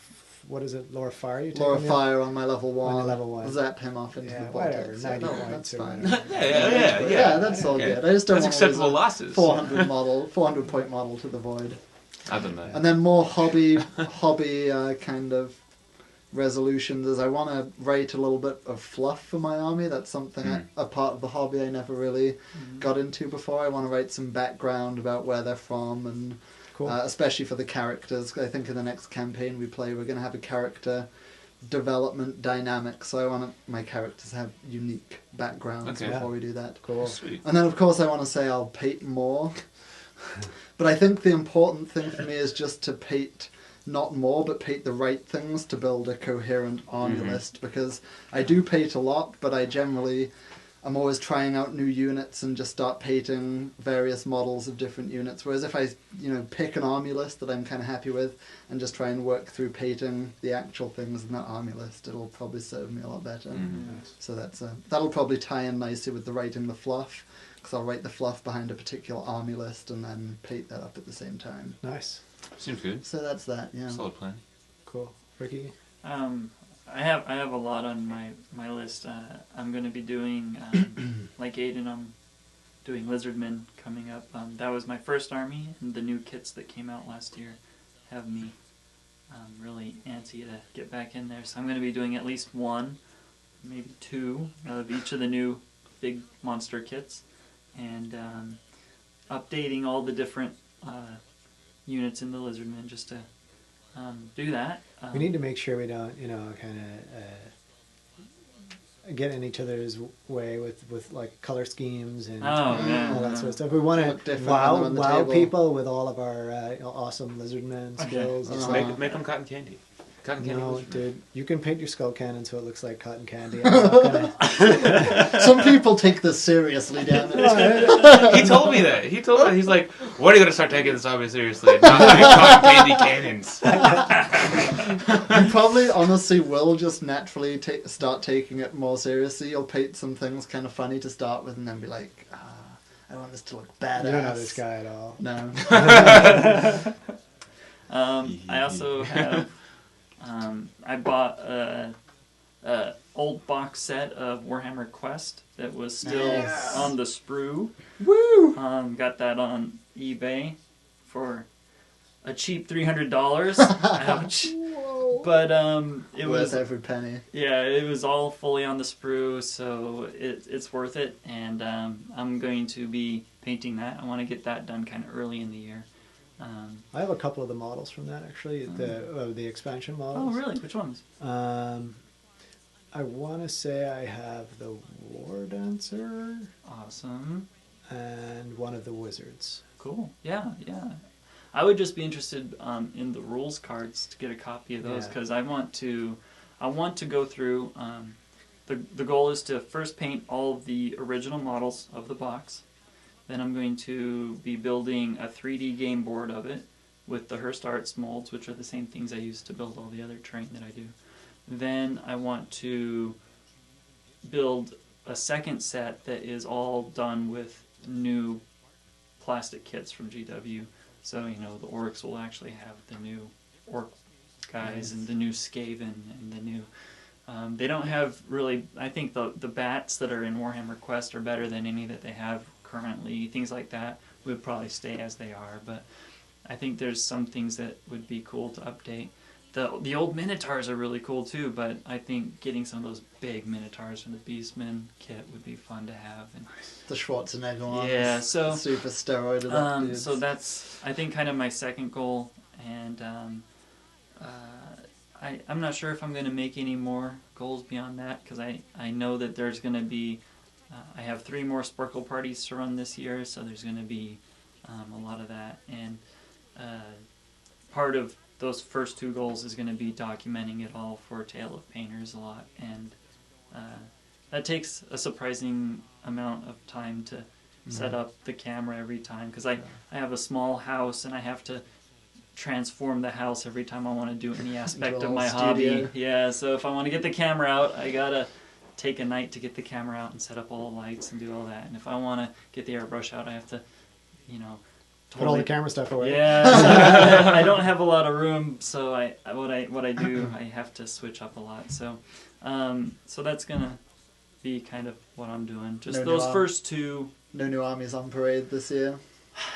what is it? Lore of Fire. You take Lore on of the- Fire on my level 1. On your level 1. Zap him off into Yeah, the whatever, vortex. 90 no, points that's or fine. whatever. Yeah, that's all Okay. good. I just don't That's want acceptable to lose a losses. 400 point model to the void. I've done that. And then more hobby kind of resolutions is I want to write a little bit of fluff for my army. That's something a part of the hobby I never really got into before. I want to write some background about where they're from and Cool. especially for the characters. I think in the next campaign we play we're going to have a character development dynamic, so I want my characters to have unique backgrounds Okay. before we do that. Cool. Sweet. And then, of course, I want to say I'll paint more. But I think the important thing for me is just to paint not more, but paint the right things to build a coherent army list. Because I do paint a lot, but I'm always trying out new units and just start painting various models of different units. Whereas if I, pick an army list that I'm kind of happy with and just try and work through painting the actual things in that army list, it'll probably serve me a lot better. So that'll probably tie in nicely with the writing the fluff, because I'll write the fluff behind a particular army list and then paint that up at the same time. Nice. Seems good. So that's that, yeah. Solid plan. Cool. Ricky? I have a lot on my list. I'm going to be doing like Aiden. I'm doing Lizardmen coming up. That was my first army, and the new kits that came out last year have me really antsy to get back in there. So I'm going to be doing at least 1, maybe 2 of each of the new big monster kits, and updating all the different units in the Lizardmen just to do that. We need to make sure we don't, kind of get in each other's way with like color schemes and Oh, yeah. all that sort of stuff. We want Look to different when they're on the wow table. people with all of our awesome lizardman skills. Okay. It's Uh-huh. like, Make them cotton candy. Cotton candy. no, was- dude, you can paint your skull cannon so it looks like cotton candy. I'm not gonna... Some people take this seriously, damn it. He told me that. He told me. He's like, "When are you gonna start taking this hobby seriously? Not like cotton candy cannons." You probably honestly will just naturally start taking it more seriously. You'll paint some things kind of funny to start with and then be like, I want this to look badass. You don't know this guy at all. No. I also have. I bought a old box set of Warhammer Quest that was still Nice. on the sprue. Woo! Got that on eBay for a cheap $300. Ouch. But it Worth was every penny. yeah, it was all fully on the sprue, so it's worth it. And I'm going to be painting that. I want to get that done kind of early in the year. I have a couple of the models from that actually, the expansion Oh, models. really? Which ones? I want to say I have the War Dancer Awesome. and one of the Wizards. Cool. Yeah, yeah. I would just be interested in the rules cards to get a copy of those Yeah. because I want to go through. The goal is to first paint all of the original models of the box. Then I'm going to be building a 3D game board of it with the Hearst Arts molds, which are the same things I use to build all the other terrain that I do. Then I want to build a second set that is all done with new plastic kits from GW. So, you know, the orcs will actually have the new orc guys and the new Skaven and the new... they don't have really... I think the bats that are in Warhammer Quest are better than any that they have currently. Things like that would probably stay as they are, but I think there's some things that would be cool to update. The old Minotaurs are really cool too, but I think getting some of those big Minotaurs from the Beastmen kit would be fun to have. And The Schwarzenegger ones. yeah, so Super steroided up dudes. so that's I think kind of my second goal, and I'm not sure if I'm going to make any more goals beyond that because I know that there's going to be I have 3 more Sparkle parties to run this year, so there's going to be a lot of that, and part of those first 2 goals is going to be documenting it all for Tale of Painters a lot, and that takes a surprising amount of time to set up the camera every time because I have a small house and I have to transform the house every time I want to do any aspect Into a of my whole hobby. studio. Yeah, so if I want to get the camera out, I gotta take a night to get the camera out and set up all the lights and do all that. And if I want to get the airbrush out, I have to, you know, Put all the camera stuff away. yeah, so I don't have a lot of room, so what I do, I have to switch up a lot. So, so that's gonna be kind of what I'm doing. Just No those drama. first 2. No new armies on parade this year.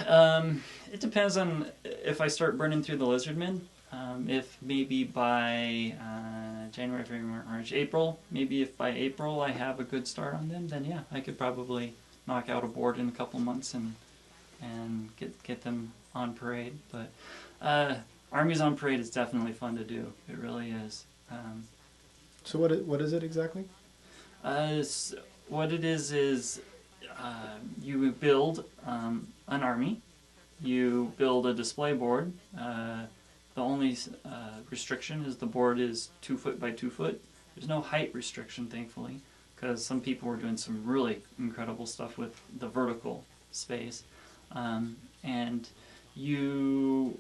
It depends on if I start burning through the lizardmen. If maybe by January, February, March, April, maybe if by April I have a good start on them, then yeah, I could probably knock out a board in a couple months and get them on parade. But armies on parade is definitely fun to do. It really is. So what is it exactly? What it is you build an army, you build a display board. The only restriction is the board is 2 foot by 2 foot. There's no height restriction, thankfully, because some people were doing some really incredible stuff with the vertical space. And you,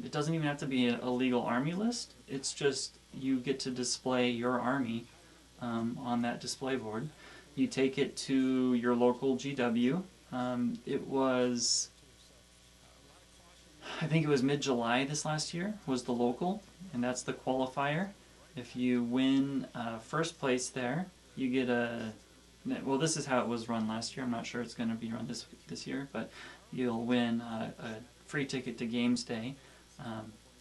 it doesn't even have to be a legal army list. It's just you get to display your army on that display board. You take it to your local GW. It was, I think it was mid-July this last year was the local, and that's the qualifier. If you win first place there, you get a, well, this is how it was run last year. I'm not sure it's going to be run this year, but you'll win a free ticket to Games Day.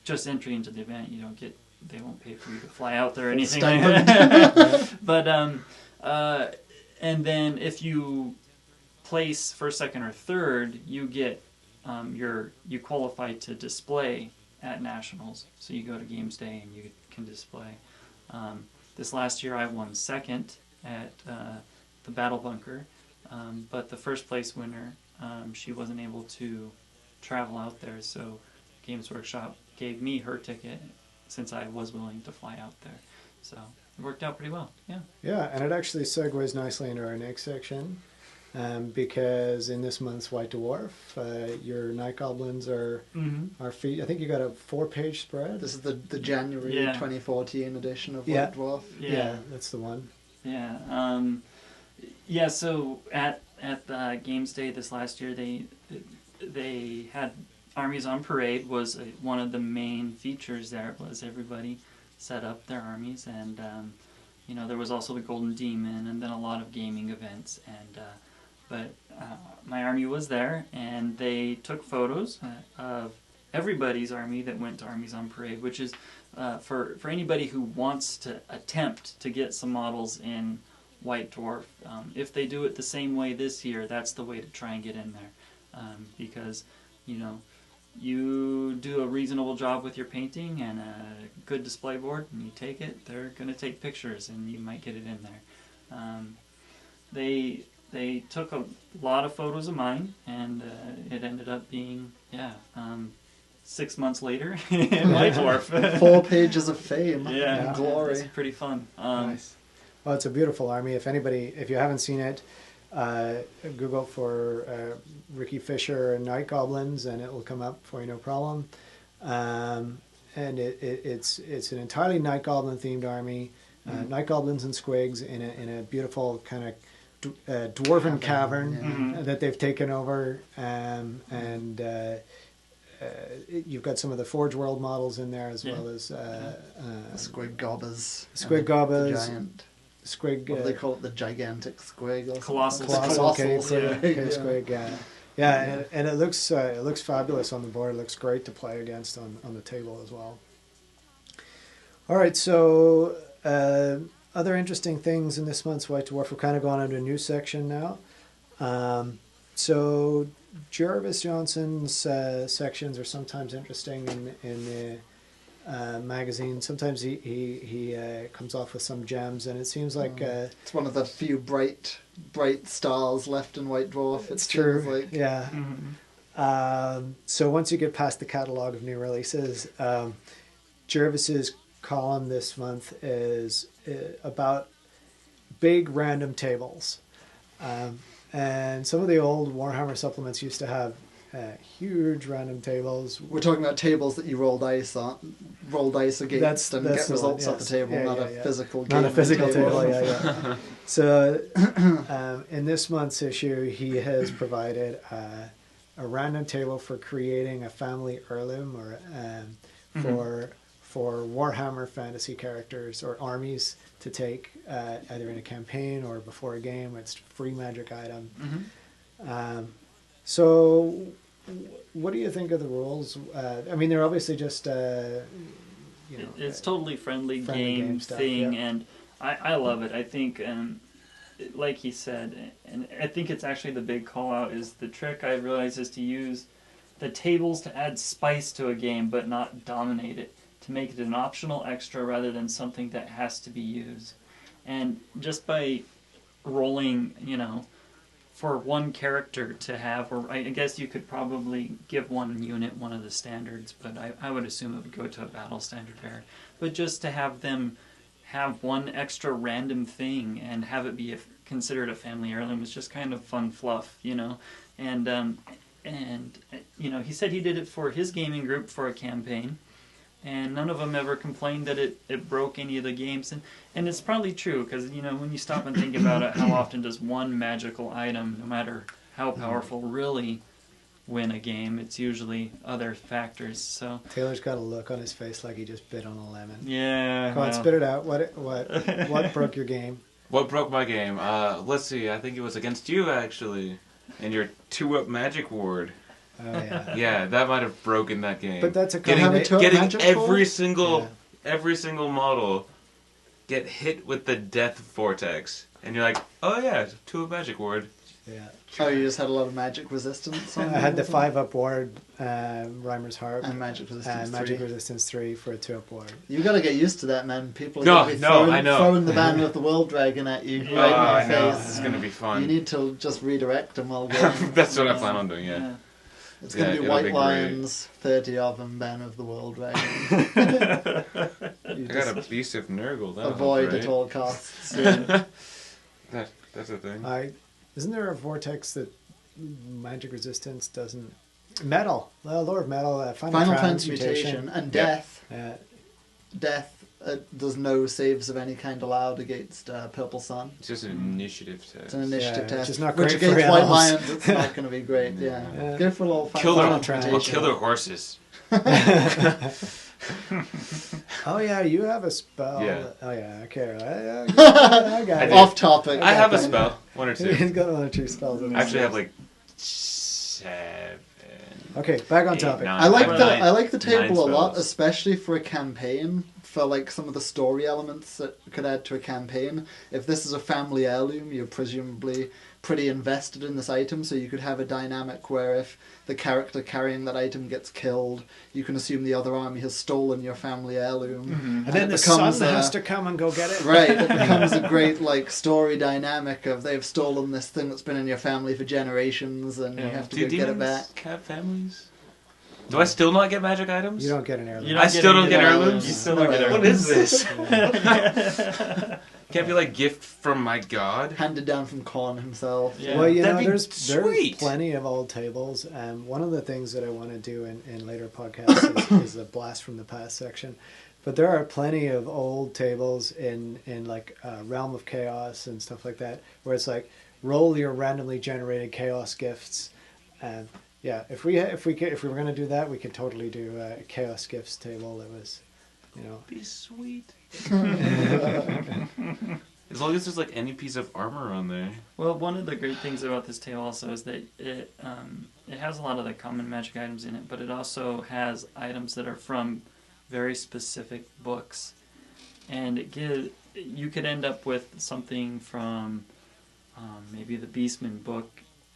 Just entry into the event. You don't get, they won't pay for you to fly out there or anything like that. But and then if you place first, second, or third, you get you qualify to display at nationals. So you go to Games Day and you can display. this last year I won second at the Battle Bunker, but the first place winner, she wasn't able to travel out there, so Games Workshop gave me her ticket since I was willing to fly out there. So it worked out pretty well. Yeah. Yeah, and it actually segues nicely into our next section, because in this month's White Dwarf, your Night Goblins are I think you got a 4-page spread. This is the January 2014 edition of White Dwarf. Yeah, that's the one. Yeah. Yeah. So at Games Day this last year, they had Armies on Parade was one of the main features. There was everybody set up their armies, and there was also the Golden Demon, and then a lot of gaming events. And but my army was there, and they took photos of everybody's army that went to Armies on Parade, which is for anybody who wants to attempt to get some models in White Dwarf. If they do it the same way this year, that's the way to try and get in there, because you do a reasonable job with your painting and a good display board, and you take it, they're going to take pictures, and you might get it in there. They took a lot of photos of mine, and it ended up being 6 months later in White Dwarf. 4 pages of fame. Yeah, glory. It's pretty fun. Nice. Well, it's a beautiful army. If you haven't seen it, Google for Ricky Fisher and Night Goblins, and it will come up for you, no problem. And it's an entirely Night Goblin themed army. Night Goblins and Squigs in a beautiful kind of dwarven cavern that they've taken over, and you've got some of the Forge World models in there, as well as Squig Gobbers. Squig Gobbers. The giant. Squig. What do they call it? The gigantic squig? Or Colossal cave squig. Squig. Yeah, and it looks fabulous on the board. It looks great to play against on the table as well. All right, so other interesting things in this month's White Dwarf. We're kind of going into a new section now. So Jervis Johnson's sections are sometimes interesting in the magazine. Sometimes he comes off with some gems, and it seems like it's one of the few bright stars left in White Dwarf. It's true. Like. Yeah. So once you get past the catalog of new releases, Jervis's column this month is about big random tables, and some of the old Warhammer supplements used to have huge random tables. We're talking about tables that you roll dice against and get results off the table, not a physical game. Not a physical table, So in this month's issue, he has provided a random table for creating a family heirloom, or for Warhammer fantasy characters or armies to take either in a campaign or before a game. It's a free magic item. So what do you think of the rules? I mean, they're obviously just it's totally friendly game stuff, thing, and I love it. I think, like he said, and I think it's actually the big call out is the trick I realize is to use the tables to add spice to a game but not dominate it, to make it an optional extra rather than something that has to be used. And just by rolling, for one character to have, or I guess you could probably give one unit one of the standards, but I would assume it would go to a battle standard bearer. But just to have them have one extra random thing and have it be considered a family heirloom is just kind of fun fluff, And he said he did it for his gaming group for a campaign, and none of them ever complained that it broke any of the games. And it's probably true, because, when you stop and think about it, how often does one magical item, no matter how powerful, really win a game? It's usually other factors. So Taylor's got a look on his face like he just bit on a lemon. Yeah. Come on, spit it out. What broke your game? What broke my game? Let's see. I think it was against you, actually, in your 2-up magic ward. Oh yeah. Yeah, that might have broken that game. But that's a getting magic every single model get hit with the death vortex, and you're like, oh yeah, 2-up magic ward. Yeah. Oh, you just had a lot of magic resistance on I had the them? 5-up ward, Rhymer's Harp, And magic resistance and Magic 3. Resistance 3 for a 2-up ward. You gotta get used to that, man. People are No, gonna be no, throwing, I know. throwing the banner of the World Dragon at you Yeah. right I in know. your This face. is gonna be fun. You need to just redirect them while going. That's what I plan on doing. Yeah. It's gonna Yeah, be it'll White be great. Lions, 30 of them, banner of the World Dragon. You I got just a Beast of Nurgle. That'll avoid help, at right? all costs. Yeah. That's a thing. Isn't there a vortex that Magic Resistance doesn't? Metal, Lord of Metal, Final Transmutation and Yep. Death. Death. There's no saves of any kind allowed against Purple Sun. It's just an initiative test. It's an initiative Yeah, test. which is not Which great against for White animals. Lions, it's not going to be great. Yeah. Yeah. Go for a little Kill their, Final I'll Transmutation. kill their horses. Oh yeah, you have a spell. Yeah. Oh yeah, okay. I got it. Off topic. I have a that. spell. One or two. He's got 1 or 2 spells. In I his actually have sleeves. like 7. Okay, back on 8, topic. 9. I like have the nine- I like the 9 table a lot, spells. especially for a campaign. For like some of the story elements that could add to a campaign. If this is a family heirloom, you're presumably pretty invested in this item, so you could have a dynamic where if the character carrying that item gets killed, you can assume the other army has stolen your family heirloom, And then it the son becomes has to come and go get it. Right, it becomes a great like story dynamic of they've stolen this thing that's been in your family for generations, and you Yeah. have to Do go get it demons back. have families? Do I still not get magic items? You don't get an heirloom. You I still don't get heirlooms? You still don't get No. What heirlooms. is this? Can't be like gift from my god. Handed down from Korn himself. Yeah. Well, you That'd know, be there's sweet. plenty of old tables, and one of the things that I want to do in later podcasts is the Blast from the Past section. But there are plenty of old tables in like Realm of Chaos and stuff like that, where it's like roll your randomly generated chaos gifts, and yeah, if we were going to do that, we could totally do a chaos gifts table that was, you know. Be sweet. As long as there's like any piece of armor on there. Well, one of the great things about this table also is that it has a lot of the common magic items in it, but it also has items that are from very specific books, and you could end up with something from maybe the Beastman book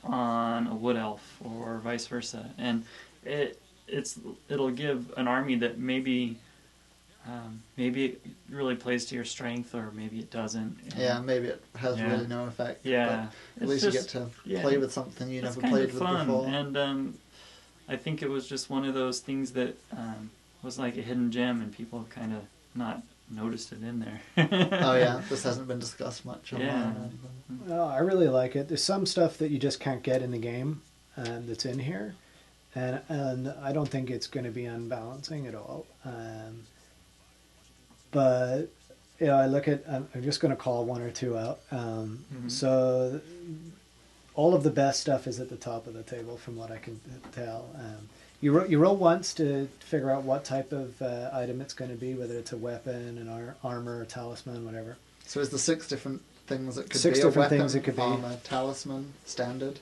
on a wood elf or vice versa, and it'll give an army that maybe it really plays to your strength, or maybe it doesn't. Yeah, maybe it has Yeah. really no effect. Yeah, But at least you get to play with something you it's never kind played of with fun. before. And I think it was just one of those things that was like a hidden gem, and people kind of not noticed it in there. Oh yeah, this hasn't been discussed much online. Yeah. Well, I really like it. There's some stuff that you just can't get in the game that's in here, and I don't think it's going to be unbalancing at all. But you know, I look at. I'm just going to call 1 or 2 out. So all of the best stuff is at the top of the table, from what I can tell. You roll once to figure out what type of item it's going to be, whether it's a weapon, an armor, or talisman, whatever. So is there 6 different things it could 6 be? different a weapon, things it could be. armor, talisman, standard.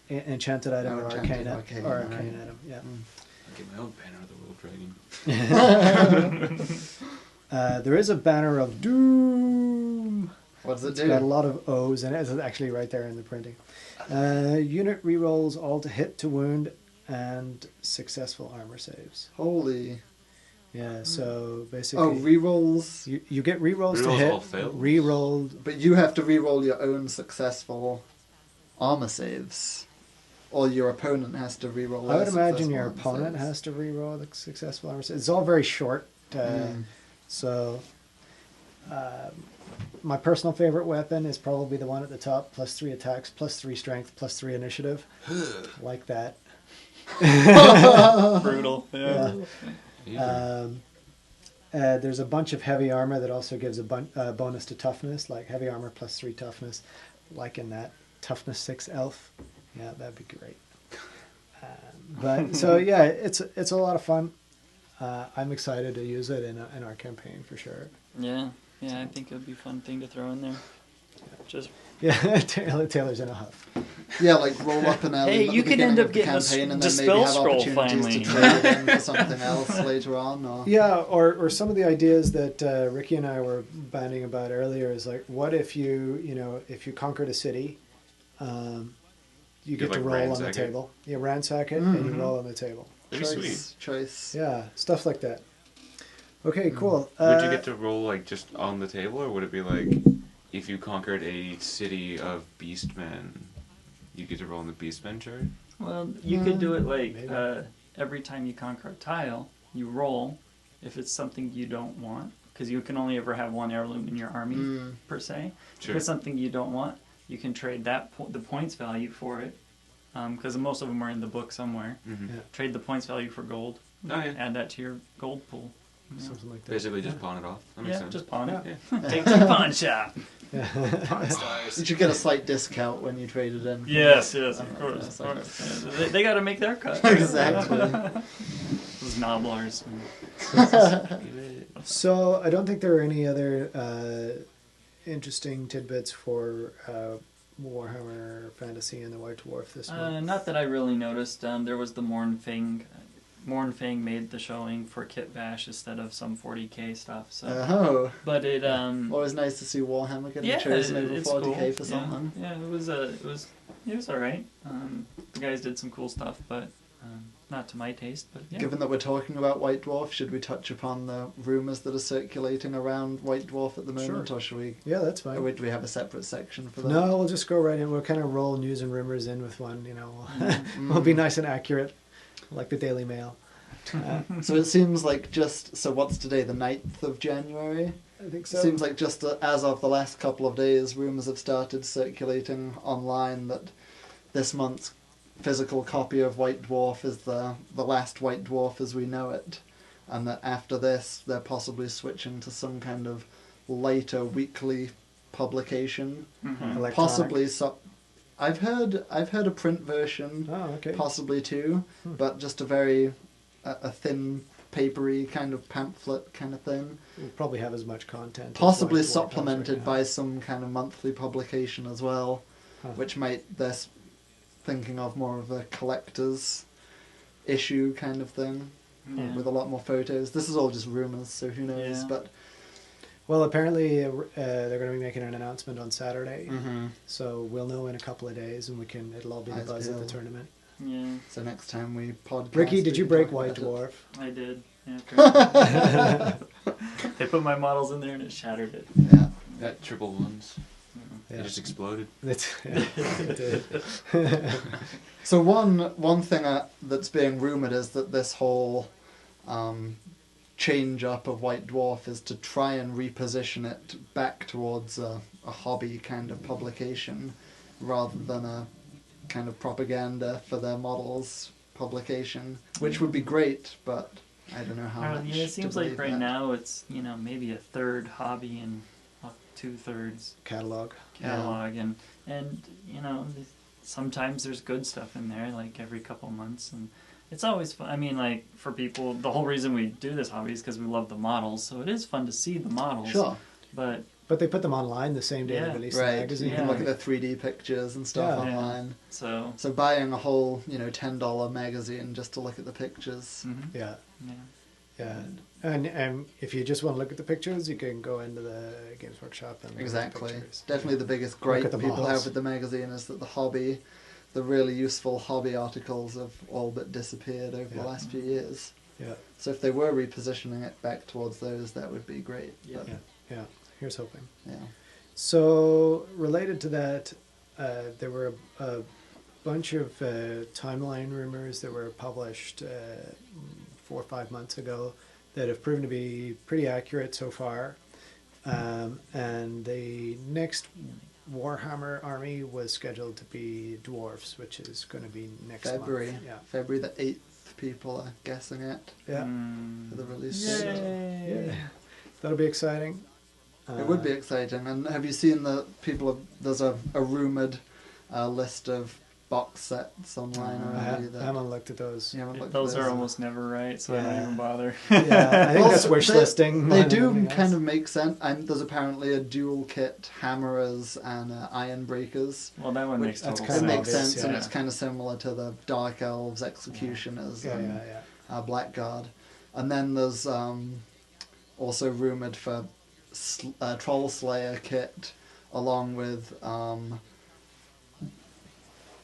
Enchanted item Oh, or enchanted, arcane, okay, or right. arcane item. Yeah. I'll get my own banner of the World Dragon. There is a banner of doom. What does it It's do? got a lot of O's in it. It's actually right there in the printing. Unit rerolls all to hit, to wound, and successful armor saves. Holy. Yeah, so basically, Oh, rerolls. you get rerolls to Rerolls hit, all fails? rerolled. But you have to reroll your own successful armor saves. Or your opponent has to reroll I would their imagine successful your armor opponent saves. has to reroll the successful armor saves. It's all very short, so. My personal favorite weapon is probably the one at the top, +3 attacks, +3 strength, +3 initiative. Like that. Brutal. Yeah. There's a bunch of heavy armor that also gives a bonus to toughness, like heavy armor +3 toughness, like in that toughness 6 elf. Yeah, that'd be great. But so yeah, it's a lot of fun. I'm excited to use it in our campaign for sure. Yeah, I think it would be a fun thing to throw in there. Just Yeah, Taylor's in a huff. Yeah, like roll up an element Hey, at you the could end beginning up of the getting a campaign and then maybe dispel have scroll opportunities finally. to trade it in for something else later on. Or... Yeah, or some of the ideas that Ricky and I were banding about earlier is like, what if you conquered a city, you You get to like roll on the ransack it? table. You ransack it and you Mhm. roll on the table. That'd be sweet. Choice. Yeah, stuff like that. Okay, cool. Would you get to roll like just on the table, or would it be like if you conquered a city of beastmen, you get to roll on the beastmen chart? Well, you could do it like Maybe. every time you conquer a tile, you roll if it's something you don't want, because you can only ever have one heirloom in your army per se. Sure. If it's something you don't want, you can trade the points value for it, because most of them are in the book somewhere. Mm-hmm. Yeah. Trade the points value for gold. Oh, yeah. Add that to your gold pool. Yeah, Something like that. Basically, just pawn it off. That makes yeah sense. just pawn it. Yeah. Take to the pawn shop. You should get a slight discount when you trade it in. Yes, of course. That's Of like- course. They got to make their cut. Exactly. Those nobblers. So I don't think there are any other interesting tidbits for Warhammer Fantasy and the White Dwarf this month. Not that I really noticed. There was the Mornfang. Mornfang made the showing for Kit Bash instead of some 40k stuff. So, Oh, but it always nice to see Warhammer getting yeah, chosen over it's 40k cool. for something. Yeah, it was all right. The guys did some cool stuff, but not to my taste. But yeah. Given that we're talking about White Dwarf, should we touch upon the rumours that are circulating around White Dwarf at the moment, Sure. or should we? Yeah, that's Or fine. do we have a separate section for that? No, we'll just go right in. We'll kind of roll news and rumors in with one. Mm. We'll be nice and accurate, like the Daily Mail. So it seems like so what's today, the 9th of January? I think It so. seems like just as of the last couple of days, rumours have started circulating online that this month's physical copy of White Dwarf is the last White Dwarf as we know it, and that after this they're possibly switching to some kind of later weekly publication, Mhm. Electronic. possibly. I've heard a print version, Oh, okay. possibly too, but just a thin, papery kind of pamphlet kind of thing. We'll probably have as much content. as Possibly White Dwarf has right supplemented now. by some kind of monthly publication as well, Huh. which they're thinking of more of a collector's issue kind of thing, Yeah. with a lot more photos. This is all just rumours, so who knows, Yeah. but... Well, apparently they're going to be making an announcement on Saturday, Mhm. so we'll know in a couple of days, and it'll all be the Eyes buzz at the peeled. tournament. Yeah, So next time we podcast... Ricky, did we you can break talk White about it. Dwarf? I did. Yeah, they put my models in there and it shattered it. Yeah. That triple ones. Yeah. It just exploded. It did. So one thing that's being rumoured is that this whole change up of White Dwarf is to try and reposition it back towards a hobby kind of publication rather than a kind of propaganda for their models publication, which would be great, but I don't know how much. Yeah, it to seems like believe right that. now it's maybe a third hobby and 2/3 Catalog. catalog, and sometimes there's good stuff in there, like every couple months, and it's always fun. I mean, like for people, the whole reason we do this hobby is because we love the models, so it is fun to see the models. Sure. But But they put them online the same day Yeah. they release Right, the magazine. you can Yeah. look at the 3D pictures and stuff Yeah. online. so So buying a whole, $10 magazine just to look at the pictures. mhm, Yeah, yeah. yeah. And if you just want to look at the pictures, you can go into the Games Workshop and look at the Exactly. pictures. Definitely the biggest Look gripe at the people models. have with the magazine is that the really useful hobby articles have all but disappeared over Yeah. the last few years. Yeah, So if they were repositioning it back towards those, that would be great. Yeah. But, yeah. Here's hoping. yeah. So related to that, there were a bunch of timeline rumors that were published 4 or 5 months ago that have proven to be pretty accurate so far. And the next Warhammer army was scheduled to be dwarfs, which is going to be next February. month. Yeah, February the 8th, people are guessing it yeah. Mm. for the release Yay. date. Yeah. That'll be exciting. It would be exciting. And have you seen there's a rumoured list of box sets online I already? that- haven't looked at those. you haven't looked at Those are almost never right, so I Yeah. don't even bother. Yeah, I think that's Also, wish listing. They more than do anything kind else. of make sense. And there's apparently a dual kit hammerers and iron breakers. Well, that one Which- makes that's total kind It of makes obvious, sense, and yeah. it's kind of similar to the Dark Elves Executioners Yeah, and yeah. Blackguard. And then there's also rumoured for Troll Slayer kit, along with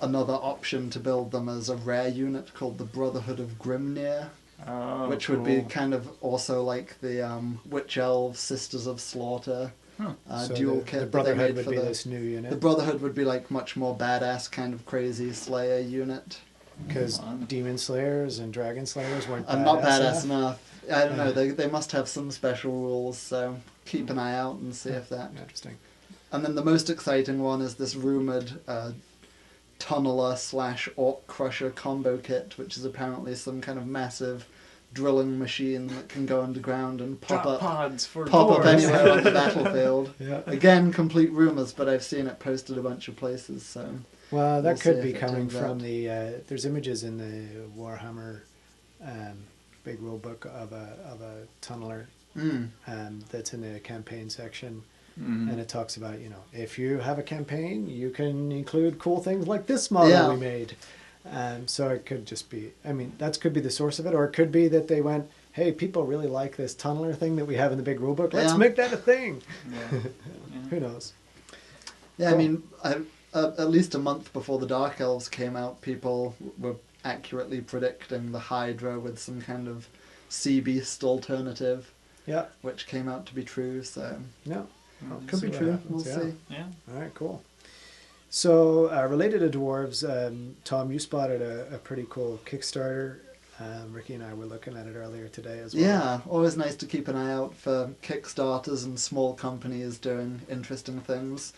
another option to build them as a rare unit called the Brotherhood of Grimnir, Oh, which would be kind of also like the Witch Elves, Sisters of Slaughter So dual the kit. that they Brotherhood made would for be the, this new the unit Brotherhood would be like much more badass, kind of crazy Slayer unit. because Fun. Demon Slayers and Dragon Slayers weren't And not badass enough. enough. I don't know. Yeah. They must have some special rules, so keep an eye out and see if that. Interesting. And then the most exciting one is this rumored tunneler / orc crusher combo kit, which is apparently some kind of massive drilling machine that can go underground and Drop pods for pop up dwarves. anywhere on the battlefield. Yeah. Again, complete rumors, but I've seen it posted a bunch of places. So Well, that We'll could see be if it coming turns from out. the. There's images in the Warhammer big rule book of a tunneler that's in the campaign section, and it talks about if you have a campaign, you can include cool things like this model we made. So it could just be. I mean, that could be the source of it, or it could be that they went, "Hey, people really like this tunneler thing that we have in the big rule book. Let's Yeah. make that a thing." Yeah. Who knows? yeah, Cool. I mean, at least a month before the Dark Elves came out, people were accurately predicting the Hydra with some kind of sea beast alternative, Yeah. which came out to be true. So No. could see be what true. happens, We'll yeah. see. Yeah. All right, cool. So, related to dwarves, Tom, you spotted a pretty cool Kickstarter. Ricky and I were looking at it earlier today as well. Yeah, always nice to keep an eye out for Kickstarters and small companies doing interesting things.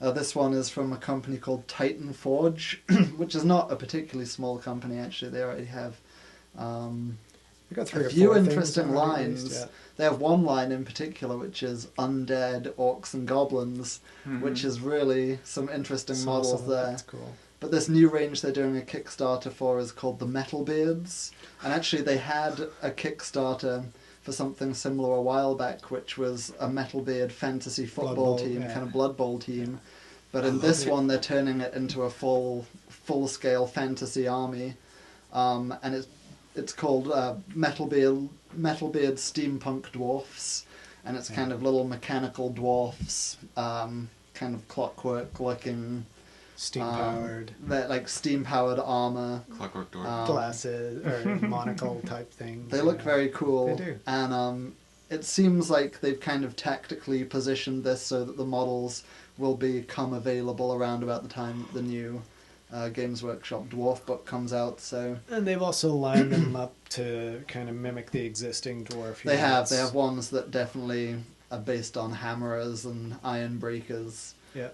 This one is from a company called Titan Forge, which is not a particularly small company, actually. They already have We got three a or few four things interesting already, at least, lines. yeah. They have one line in particular, which is undead orcs and goblins, which is really some interesting Saw models some of that, there. That's cool. But this new range they're doing a Kickstarter for is called the Metalbeards. And actually they had a Kickstarter for something similar a while back, which was a Metalbeard fantasy Blood football Bowl, team, yeah. kind of Blood Bowl team. But in this one they're turning it into a full-scale fantasy army. And it's called Metalbeard Steampunk Dwarfs. And it's kind of little mechanical dwarfs, kind of clockwork-looking... Steam powered They're like steam-powered armor. Clockwork Door. glasses or monocle type thing. They look very cool. They do. And it seems like they've kind of tactically positioned this so that the models will become available around about the time the new Games Workshop Dwarf book comes out. So And they've also lined them up to kind of mimic the existing dwarf. they units. have ones that definitely are based on hammerers and iron breakers. Yeah.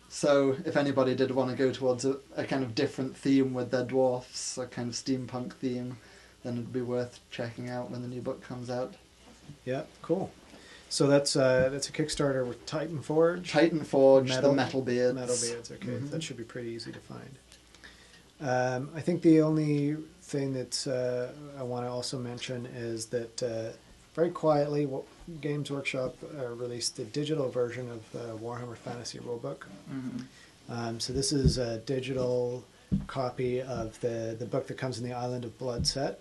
So if anybody did want to go towards a kind of different theme with their dwarfs, a kind of steampunk theme, then it'd be worth checking out when the new book comes out. Yeah. Cool. So that's a Kickstarter with Titan Forge. Titan Forge, Metal- the Metalbeards. Metalbeards. Okay, Mhm. that should be pretty easy to find. I think the only thing that I want to also mention is that very quietly, Games Workshop released the digital version of Warhammer Fantasy Rulebook. So this is a digital copy of the book that comes in the Island of Blood set.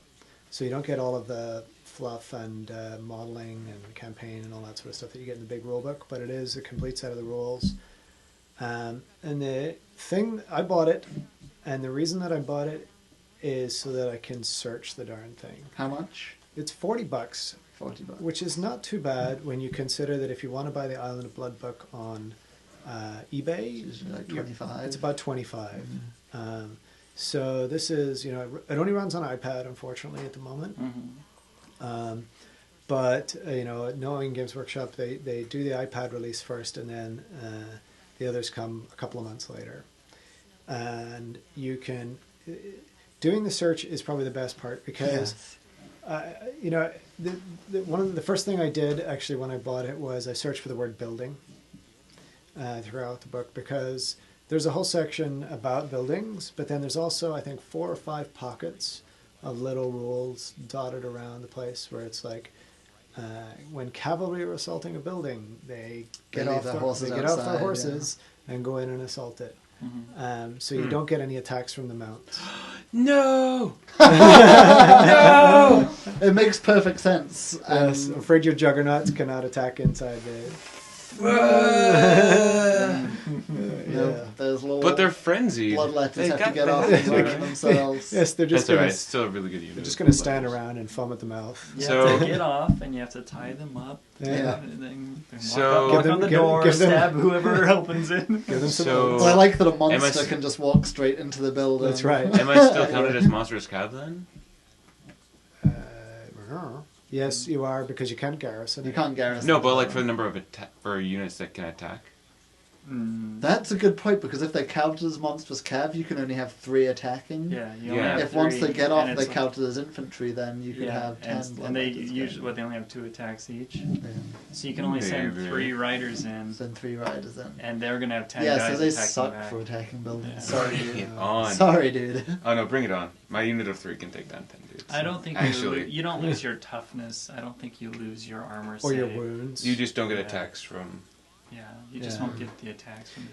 So you don't get all of the fluff and modeling and campaign and all that sort of stuff that you get in the big rulebook, but it is a complete set of the rules. And the thing, I bought it, and the reason that I bought it is so that I can search the darn thing. How much? It's $40, $40. which is not too bad when you consider that if you want to buy the Island of Blood book on eBay, Usually like 25. it's about 25. So this is, it only runs on iPad, unfortunately, at the moment. But knowing Games Workshop, they do the iPad release first, and then the others come a couple of months later. And you can doing the search is probably the best part because the first thing I did actually when I bought it was I searched for the word building throughout the book, because there's a whole section about buildings, but then there's also I think 4 or 5 pockets of little rules dotted around the place where it's like when cavalry are assaulting a building, they get off their horses and go in and assault it. So you don't get any attacks from the mounts. No! No! It makes perfect sense. Yes, I'm afraid your juggernauts cannot attack inside the... There's little But they're frenzied. bloodletters They have to got get the off heck and out work of themselves. Yes, they're just That's alright. gonna, It's still a really good unit. they're just of gonna stand bloodletters. around and foam at the mouth. You So- have to get off, and you have to tie them up. Yeah. And then So- walk Give on them- the door, give them- stab whoever opens it. Give them some So- oats. Well, I like that a Am I monster s- can just walk straight into the building. That's right. Am I still counted as monstrous cav then? Yes, you are, because you can't garrison. You it. can't garrison. No, the but like for the building. number of for units that can attack. That's a good point, because if they're counted as monstrous cav, you can only have 3 attacking. Yeah, you Yeah. only have If once 3, they get and off, it's they're like- counted as infantry, then you could have 10. and they bloodletters usually they only have 2 attacks each, going. so you can only send Maybe. 3 riders in, Send 3 riders in. and they're gonna have 10 Yeah, guys so they attacking suck back. for attacking buildings. Yeah. Sorry, Bring dude. it on. Sorry, dude. Oh no, bring it on. My unit of 3 can take down 10 dudes. I don't think Actually, you don't lose your toughness. I don't think you lose your armor Or your save. wounds. you just don't get Yeah. attacks from. Yeah, you just Yeah. won't get the attacks from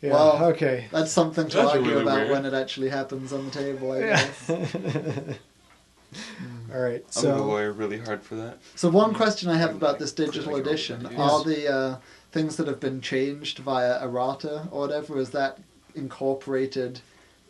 Yeah, Well, okay. That's something to That's argue really about weird. when it actually happens on the table, I Yeah. guess. All right. I'm gonna So lawyer really hard for that. So one question I have about this digital Like, edition, yes. are the things that have been changed via errata or whatever, is that incorporated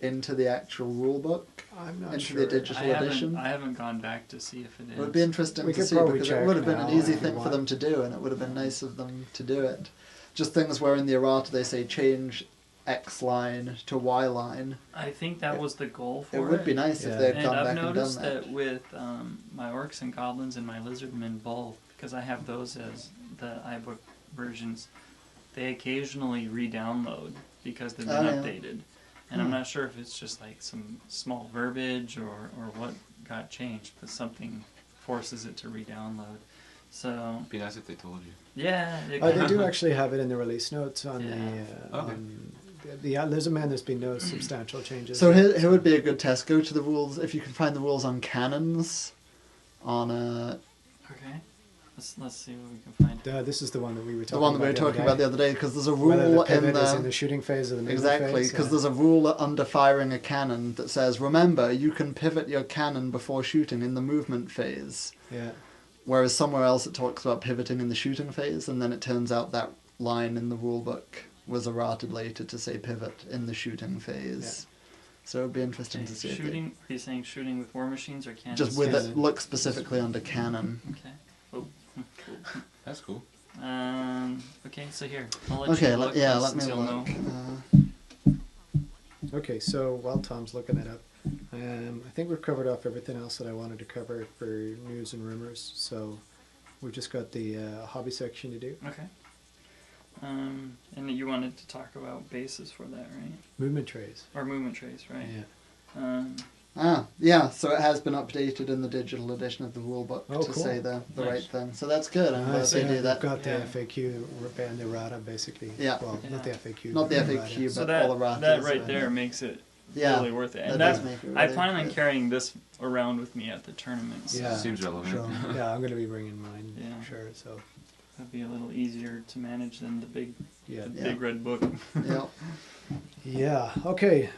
into the actual rulebook? I'm not into sure. the digital edition? I haven't gone back to see if it is. It would be interesting We to could see, probably because check it would have been now an easy if you thing for want. them to do, and it would have been nice of them to do it. Just things where in the errata they say change X line to Y line. I think that was the goal for It it. would be nice Yeah. if they had And gone I've back and done noticed that. that with my orcs and goblins and my lizardmen both, because I have those as the iBook versions, they occasionally re-download because they've been Oh, yeah. updated. And I'm not sure if it's just like some small verbiage or what got changed, but something forces it to re-download. So It'd be nice if they told you. yeah, They do actually have it in the release notes on Yeah. the. Okay. On the Lizardman, there's been no substantial changes. So here would be a good test. Go to the rules, if you can find the rules on cannons, on Okay, let's see what we can find. This is the one that we were talking the one that we were about talking about the other day, because there's a Whether rule the pivot in is the... in the shooting phase or the movement Exactly, phase. because there's a rule under firing a cannon that says, remember, you can pivot your cannon before shooting in the movement phase. Yeah. Whereas somewhere else it talks about pivoting in the shooting phase, and then it turns out that line in the rulebook was errated later to say pivot in the shooting phase. So it would be interesting Okay, to see. if they- shooting. Are you saying shooting with war machines or cannons? just with Cannon. it, look specifically under cannon. Okay. Oh, cool. That's cool. Okay, so here. I'll let Okay, you look let me since you'll look. know. Okay, so while Tom's looking it up, I think we've covered off everything else that I wanted to cover for news and rumors. So we've just got the hobby section to do. Okay. And you wanted to talk about bases for that, right? Movement trays. Or movement trays, right? Yeah. Yeah, so it has been updated in the digital edition of the rulebook Oh, to cool. say the Nice. right thing. So that's good. I'm glad So they do that. We've got the Yeah. FAQ and the errata, basically. Yeah. Well, not the Yeah. FAQ. Not the but FAQ, errata. So but that all erratas, that right right? there makes it Yeah, really worth it. that And does that, make it I really plan on good. carrying this around with me at the tournaments. Yeah. Seems relevant. Sure. Yeah, I'm going to be bringing mine. Yeah. Sure. So, That'd be a little easier to manage than the big yeah. big red book. Yeah. Yeah. Okay.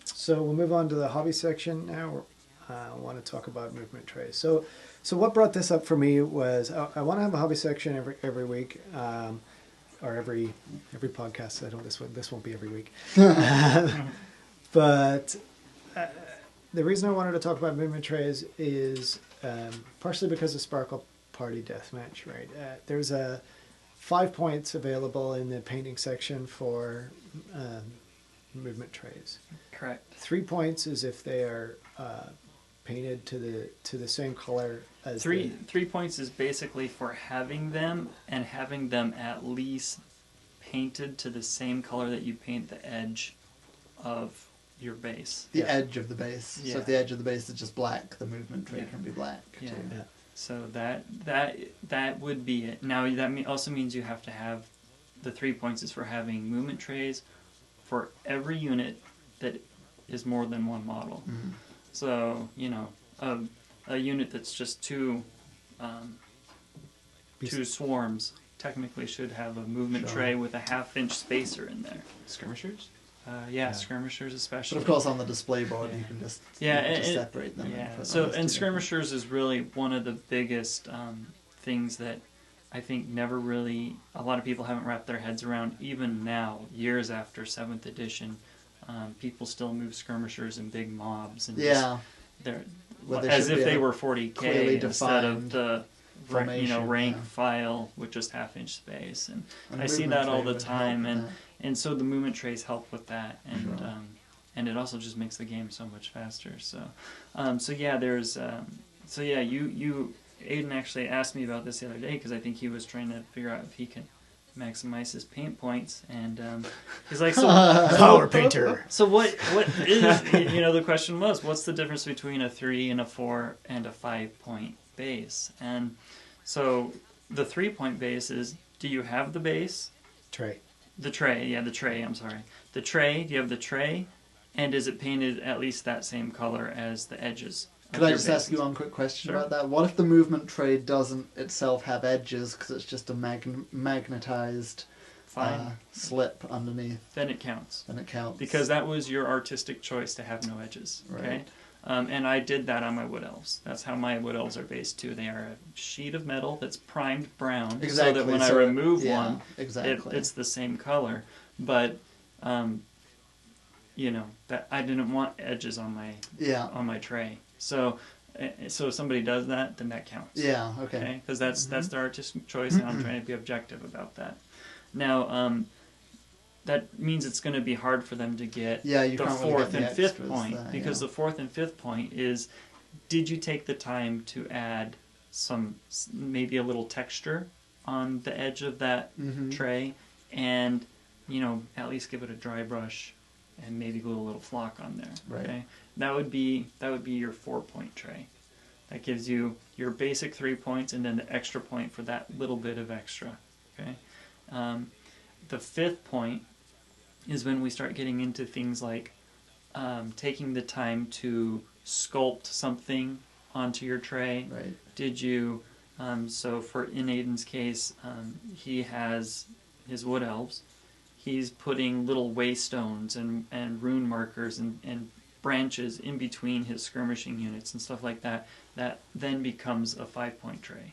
So we'll move on to the hobby section now. I want to talk about movement trays. So what brought this up for me was I want to have a hobby section every week, or every podcast. I don't. This won't be every week. But the reason I wanted to talk about movement trays is partially because of Sparkle Party Deathmatch. Right. There's 5 points available in the painting section for movement trays. Correct. 3 points is if they are painted to the same color as Three points is basically for having them and having them at least painted to the same color that you paint the edge of your base. The Yeah. edge of the base. Yeah. So if the edge of the base is just black, the movement tray Yeah. can be black Yeah. too. Yeah. So that would be it. Now that also means you have to have the 3 points is for having movement trays for every unit that is more than one model. Mhm. So a unit that's just two swarms technically should have a movement Sure. tray with a 1/2 inch spacer in there. Skirmishers? Yeah, skirmishers especially. But of course, on the display board, Yeah. you can just Yeah, just and- separate them. Yeah. put So them as and two different- skirmishers is really one of the biggest things that I think never really, a lot of people haven't wrapped their heads around, even now, years after 7th edition, people still move skirmishers in big mobs, and Yeah. they're Well, they as should if be they a were clearly 40k instead of defined the formation, rank yeah. file with just half-inch space, and And I see movement that all tray the would help time, with and that. and so the movement trays help with that, and Sure. and it also just makes the game so much faster. So, so yeah, there's so yeah, you Aiden actually asked me about this the other day because I think he was trying to figure out if he can maximize his paint points, and he's like, so Power painter. so what is the question was, what's the difference between a 3 and a 4 and a 5-point base? And so the 3-point base is, do you have the base? Tray. The tray, yeah, the tray, I'm sorry. The tray, do you have the tray? And is it painted at least that same color as the edges? Could I just ask you one quick question Sure. about that? What if the movement tray doesn't itself have edges because it's just a magnetized Fine. slip underneath? Then it counts. Then it counts. Because that was your artistic choice to have no edges. Okay? Right. And I did that on my wood elves. That's how my wood elves are based too. They are a sheet of metal that's primed brown, Exactly. so that when I So, remove yeah, one, exactly. it's the same color. But that I didn't want edges on my tray. So if somebody does that, then that counts. Yeah. Okay. Because that's their artistic choice, and I'm trying to be objective about that. Now, that means it's going to be hard for them to get Yeah, you the can't really fourth get the and fifth extras point, there, because yeah. the fourth and fifth point is, did you take the time to add maybe a little texture on the edge of that Mhm. tray, and at least give it a dry brush and maybe glue a little flock on there. Right. Okay, that would be your 4-point tray. That gives you your basic 3 points and then the extra point for that little bit of extra. Okay, the 5th point is when we start getting into things like taking the time to sculpt something onto your tray. Right. Did you? So in Aiden's case, he has his wood elves. He's putting little waystones and rune markers and branches in between his skirmishing units and stuff like that. That then becomes a 5-point tray.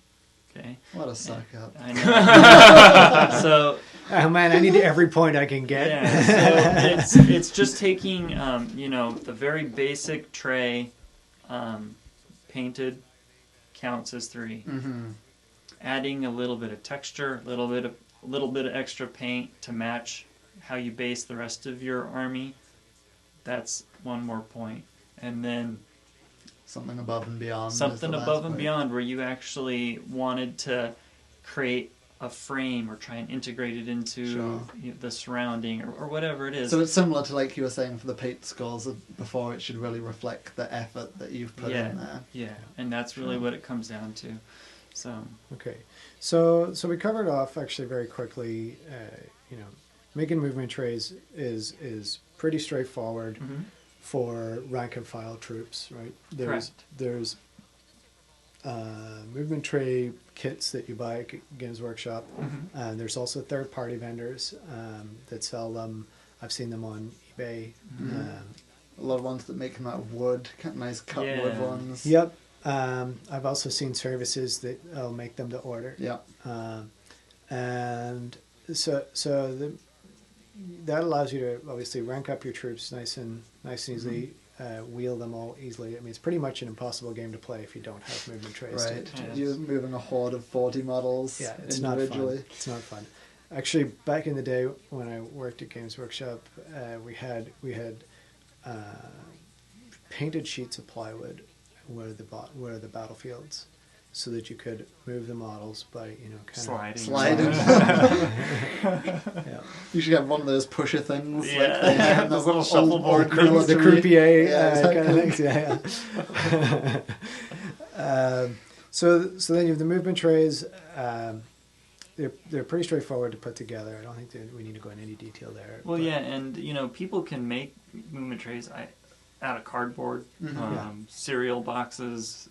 Okay. What a suck up. I know. So. Oh man, I need every point I can get. Yeah. So it's just taking the very basic tray, painted, counts as 3. Mm-hmm. Adding a little bit of texture, a little bit of extra paint to match how you base the rest of your army, that's 1 more point. And then Something above and beyond. something above and beyond, where you actually wanted to create a frame or try and integrate it into Sure. the surrounding or whatever it is. So it's similar to, like you were saying, for the paint scores before, it should really reflect the effort that you've put in there. Yeah, and that's really what it comes down to. So Okay, so we covered off actually very quickly. Making movement trays is pretty straightforward for rank and file troops, right? Correct. There's movement tray kits that you buy at Games Workshop. There's also third-party vendors that sell them. I've seen them on eBay. A lot of ones that make them out of wood, nice cut wood ones. Yep. I've also seen services that make them to order. Yep. And so that allows you to obviously rank up your troops nice and easily, wheel them all easily. I mean, it's pretty much an impossible game to play if you don't have movement trays. Right. Yeah. You're moving a horde of 40 models Yeah, it's not individually. fun. It's not fun. Actually, back in the day when I worked at Games Workshop, we had painted sheets of plywood where the battlefields, so that you could move the models by kind sliding. Yeah. You should have one of those pusher things. Yeah. Like they have in Those the little old shuffleboard Queen The Victory. croupier Yeah, kind of things. Yeah. So then you have the movement trays. They're pretty straightforward to put together. I don't think that we need to go into any detail there. Well, but- yeah, and people can make movement trays out of cardboard, cereal boxes.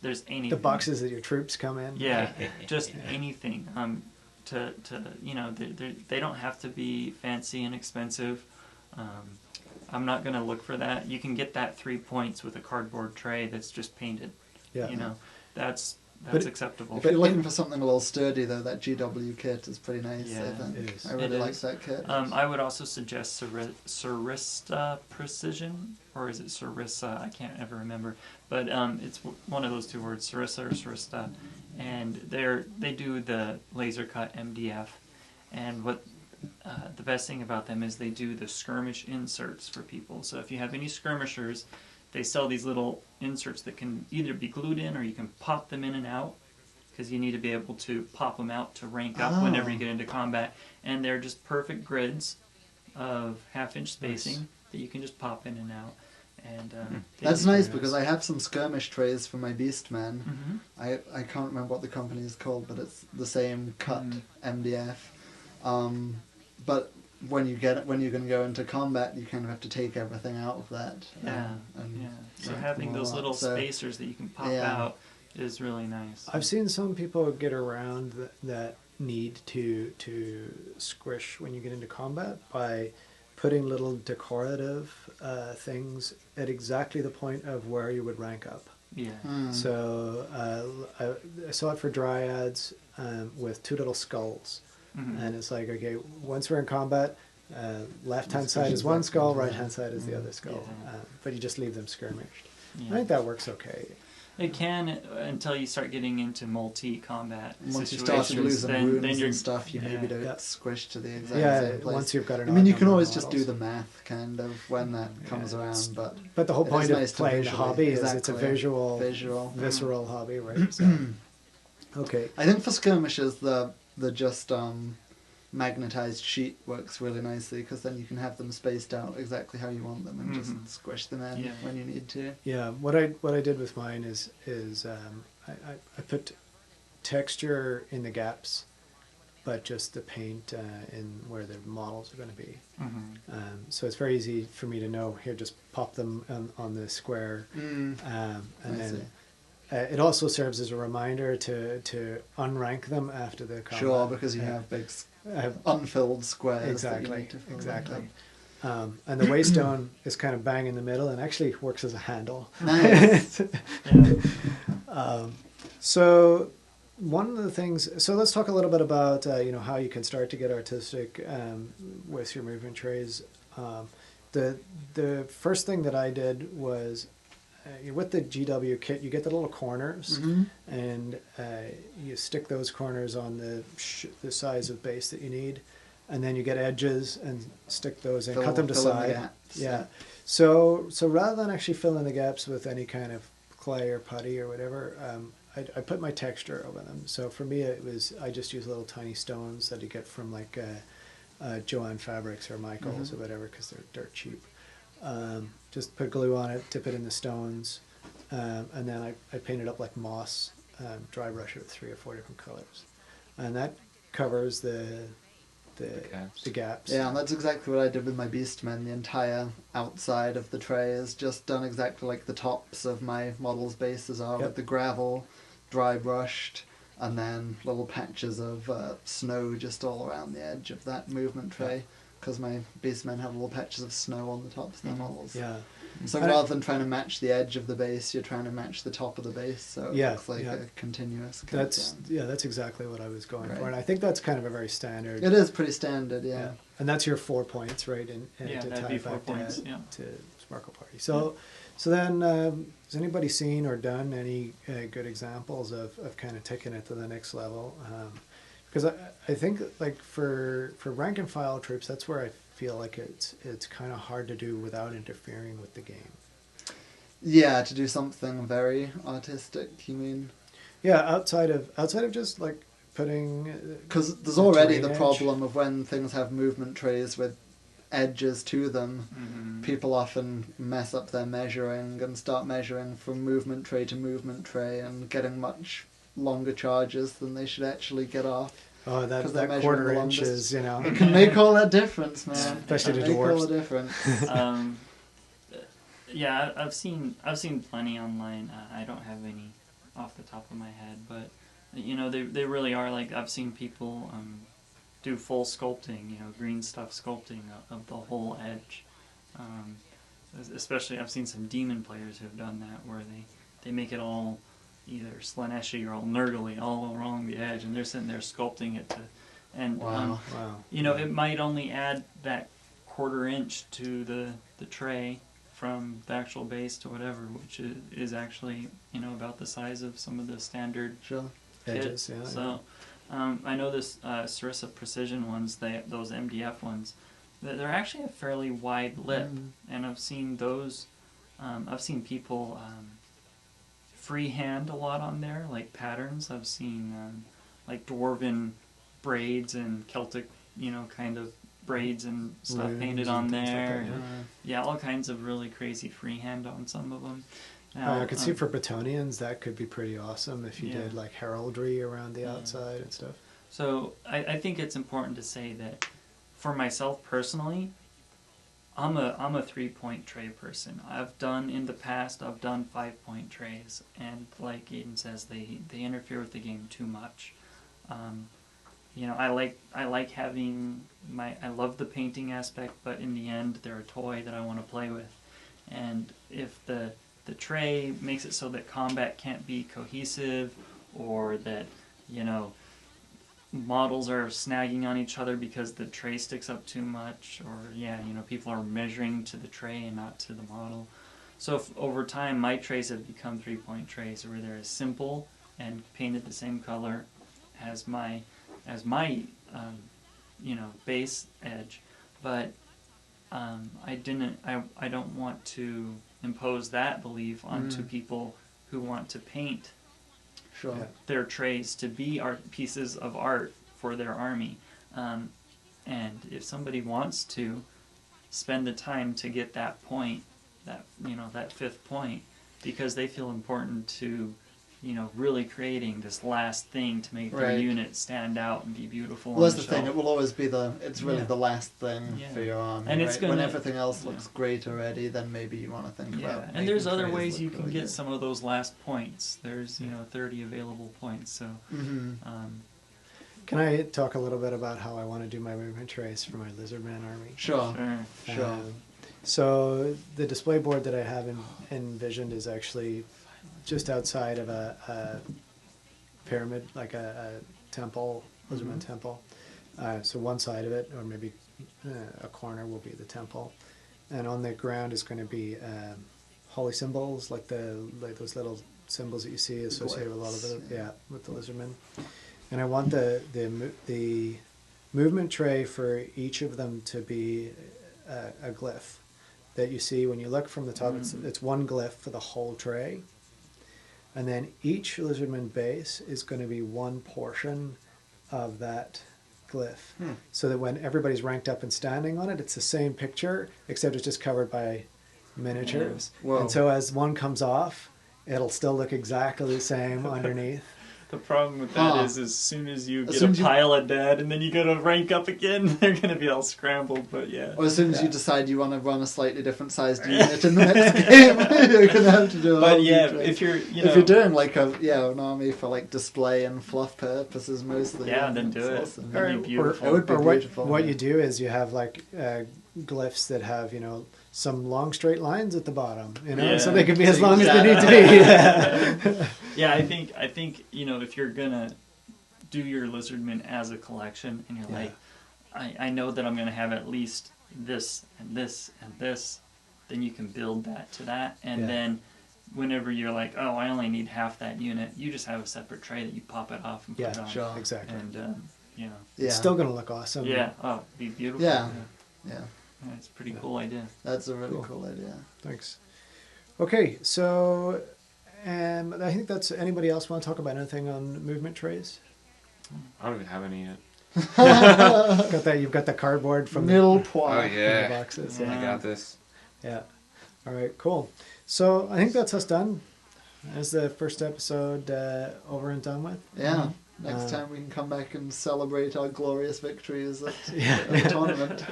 There's anything. The boxes that your troops come in. Yeah, just anything. They don't have to be fancy and expensive. I'm not gonna look for that. You can get that 3 points with a cardboard tray that's just painted. Yeah. That's that's acceptable. If you're looking for something a little sturdy, though, that GW kit is pretty nice. Yeah, I think. it is. I really It like is. that kit. I would also suggest Sarista Precision, or is it Sarissa? I can't ever remember. But it's one of those two words, Sarissa or Sarista, and they do the laser cut MDF, and what the best thing about them is they do the skirmish inserts for people. So if you have any skirmishers, they sell these little inserts that can either be glued in or you can pop them in and out, because you need to be able to pop them out to rank up whenever you get into combat. And they're just perfect grids of half-inch spacing that you can just pop in and out. And That's nice because I have some skirmish trays for my Beastmen. Mm-hmm. I can't remember what the company is called, but it's the same cut MDF. But when you're going to go into combat, you kind of have to take everything out of that. So rank having them all those up. little So, spacers that you can pop yeah. out is really nice. I've seen some people get around that need to squish when you get into combat by putting little decorative things at exactly the point of where you would rank up. Yeah. So I saw it for dryads with two little skulls. And it's like, okay, once we're in combat, left-hand side is one skull, right-hand side is the other skull. Yeah. But you just leave them skirmished. Yeah. I think that works okay. It can until you start getting into multi-combat Once you situations. start losing then wounds you're, and stuff, you maybe don't Yeah. squish to the exact Yeah, same place. once you've got an I mean, you odd can number always of just do models. the math, kind of, when that comes around, but But the whole it point is of nice to playing the visually- hobby is it's a exactly, visual, visual. visceral hobby, right? So, okay. I think for skirmishes, the just magnetized sheet works really nicely because then you can have them spaced out exactly how you want them and just squish them in Yeah. when you need to. Yeah, what I did with mine is I put texture in the gaps, but just the paint in where the models are going to be. So it's very easy for me to know, here, just pop them on the square. And I then see. it also serves as a reminder to unrank them after the combat. Sure, because you have big unfilled squares. That you Exactly, need to fill exactly. up. And the waystone is kind of bang in the middle and actually works as a handle. Nice. So one of the things, so let's talk a little bit about how you can start to get artistic with your movement trays. The first thing that I did was with the GW kit, you get the little corners, and you stick those corners on the size of base that you need, and then you get edges and stick those in, cut them to fill in the size. gaps. Yeah. So rather than actually fill in the gaps with any kind of clay or putty or whatever, I put my texture over them. So for me, I just use little tiny stones that you get from like Joanne Fabrics or Michaels or whatever, because they're dirt cheap. Just put glue on it, dip it in the stones, and then I paint it up like moss, dry brush it with 3 or 4 different colors, and that covers the gaps. Yeah, and that's exactly what I did with my Beastmen. The entire outside of the tray is just done exactly like the tops of my model's bases are, with the gravel, dry brushed, and then little patches of snow just all around the edge of that movement tray, because my Beastmen have little patches of snow on the tops of their models. Yeah. So rather than trying to match the edge of the base, you're trying to match the top of the base, so it looks like a continuous That's exactly what I was going Right. for, and I think that's kind of a very standard. It is pretty standard, yeah. And that's your 4 points, right? And Yeah, to that'd tie be it 4 back points, to Sparkle Party. So then, has anybody seen or done any good examples of kind of taking it to the next level? Because I think like for rank and file troops, that's where I feel like it's kind of hard to do without interfering with the game. Yeah, to do something very artistic, you mean? Yeah, outside of just like putting. Because there's a already terrain the edge. problem of when things have movement trays with edges to them, people often mess up their measuring and start measuring from movement tray to movement tray and getting much longer charges than they should actually get off. Oh, 'Cause they're that measuring quarter the inch longest. is, It can make all that difference, man. Especially It to can make all dwarves. the difference. Yeah, I've seen plenty online. I don't have any off the top of my head, but they really are like, I've seen people do full sculpting, green stuff sculpting of the whole edge. Especially I've seen some demon players who have done that, where they make it all either Slaneshi or Nurgly all along the edge, and they're sitting there sculpting it and Wow. Wow. you know, it might only add that 1/4 inch to the tray from the actual base to whatever, which is actually, you know, about the size of some of the standard Sure. Edges, kits. yeah. So I know this Sarissa Precision ones, those MDF ones, they're actually a fairly wide lip, and I've seen those. I've seen people freehand a lot on there, like patterns. I've seen like dwarven braids and Celtic, you know, kind of braids and stuff Runes painted and on things like there. that, Yeah, all kinds of really crazy freehand on some of them. I could see for Bretonians that could be pretty awesome if you Yeah. did like heraldry around the outside and stuff. So I think it's important to say that for myself personally, I'm a 3-point tray person. I've done 5-point trays, and like Aiden says, they interfere with the game too much. You know, I like having I love the painting aspect, but in the end, they're a toy that I want to play with. And if the tray makes it so that combat can't be cohesive, or that, you know, models are snagging on each other because the tray sticks up too much, or you know, people are measuring to the tray and not to the model. So if, over time, my trays have become 3-point trays where they're as simple and painted the same color as my you know, base edge, but I don't want to impose that belief onto people who want to paint Sure. Yeah. their trays to be pieces of art for their army. And if somebody wants to spend the time to get that point, that, you know, that 5th point, because they feel important to, you know, really creating this last thing to make their Right. unit stand out and be beautiful. Well, on that's the thing. shelf. It will always be it's really Yeah. the last thing Yeah. for your army. And it's right? When gonna- everything else looks great already, then maybe you want to think Yeah, about. and there's making other trays ways look you can really get good. some of those last points. There's, you know, 30 available points. So, Can I talk a little bit about how I want to do my movement trace for my Lizardman army? Sure. sure. So the display board that I have envisioned is actually just outside of a pyramid, like a temple, Lizardman temple. So one side of it, or maybe a corner, will be the temple, and on the ground is going to be holy symbols, like those little symbols that you see associated with a lot of the with the Lizardmen. And I want the movement tray for each of them to be a glyph that you see when you look from the top. It's one glyph for the whole tray, and then each Lizardman base is going to be one portion of that glyph, so that when everybody's ranked up and standing on it, it's the same picture except it's just covered by miniatures. Whoa. And so as one comes off, it'll still look exactly the same underneath. The problem with that Huh. is, as soon as you As get soon a as you- pile of dead and then you go to rank up again, they're going to be all scrambled. But yeah. Or as soon as you decide you want to run a slightly different sized unit in the next game, you're gonna have to do a But whole yeah, new tray. if you're, you know, if you're doing like an army for like display and fluff purposes mostly, yeah, then do it's it. awesome. That'd be beautiful. It would be Or beautiful. what yeah. you do is you have like glyphs that have, you know, some long straight lines at the bottom, you know, so Yeah. they can be as long as they need to be. Yeah. Yeah, I think you know, if you're gonna do your Lizardmen as a collection, and you're Yeah. like, I know that I'm gonna have at least this and this and this, then you can build that to that, and Yeah. then whenever you're like, oh, I only need half that unit, you just have a separate tray that you pop it off and put Yeah, it on. sure. Exactly. And you know, Yeah. It's still going to look awesome. yeah, oh, it'd be beautiful. Yeah. Yeah, Yeah, it's a pretty cool idea. that's a really Cool. cool idea. Thanks. Okay, so I think that's. Anybody else want to talk about anything on movement trays? I don't even have any yet. Got that? You've got the cardboard from Nil Oh point. the yeah, boxes. I Yeah. got this. Yeah. All right. Cool. So I think that's us done. That's the first episode over and done with. Yeah. Next Uh, time we can come back and celebrate our glorious victories at Yeah. the tournament.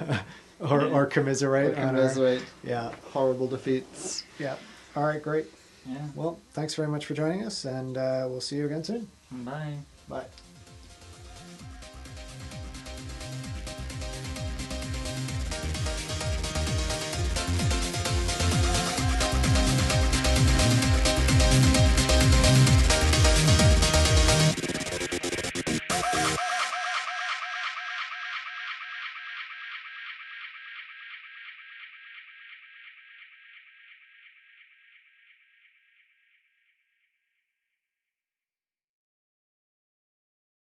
Or commiserate. Or on commiserate yeah. horrible defeats. Yeah. All right. Great. Yeah. Well, thanks very much for joining us, and we'll see you again soon. Bye. Bye.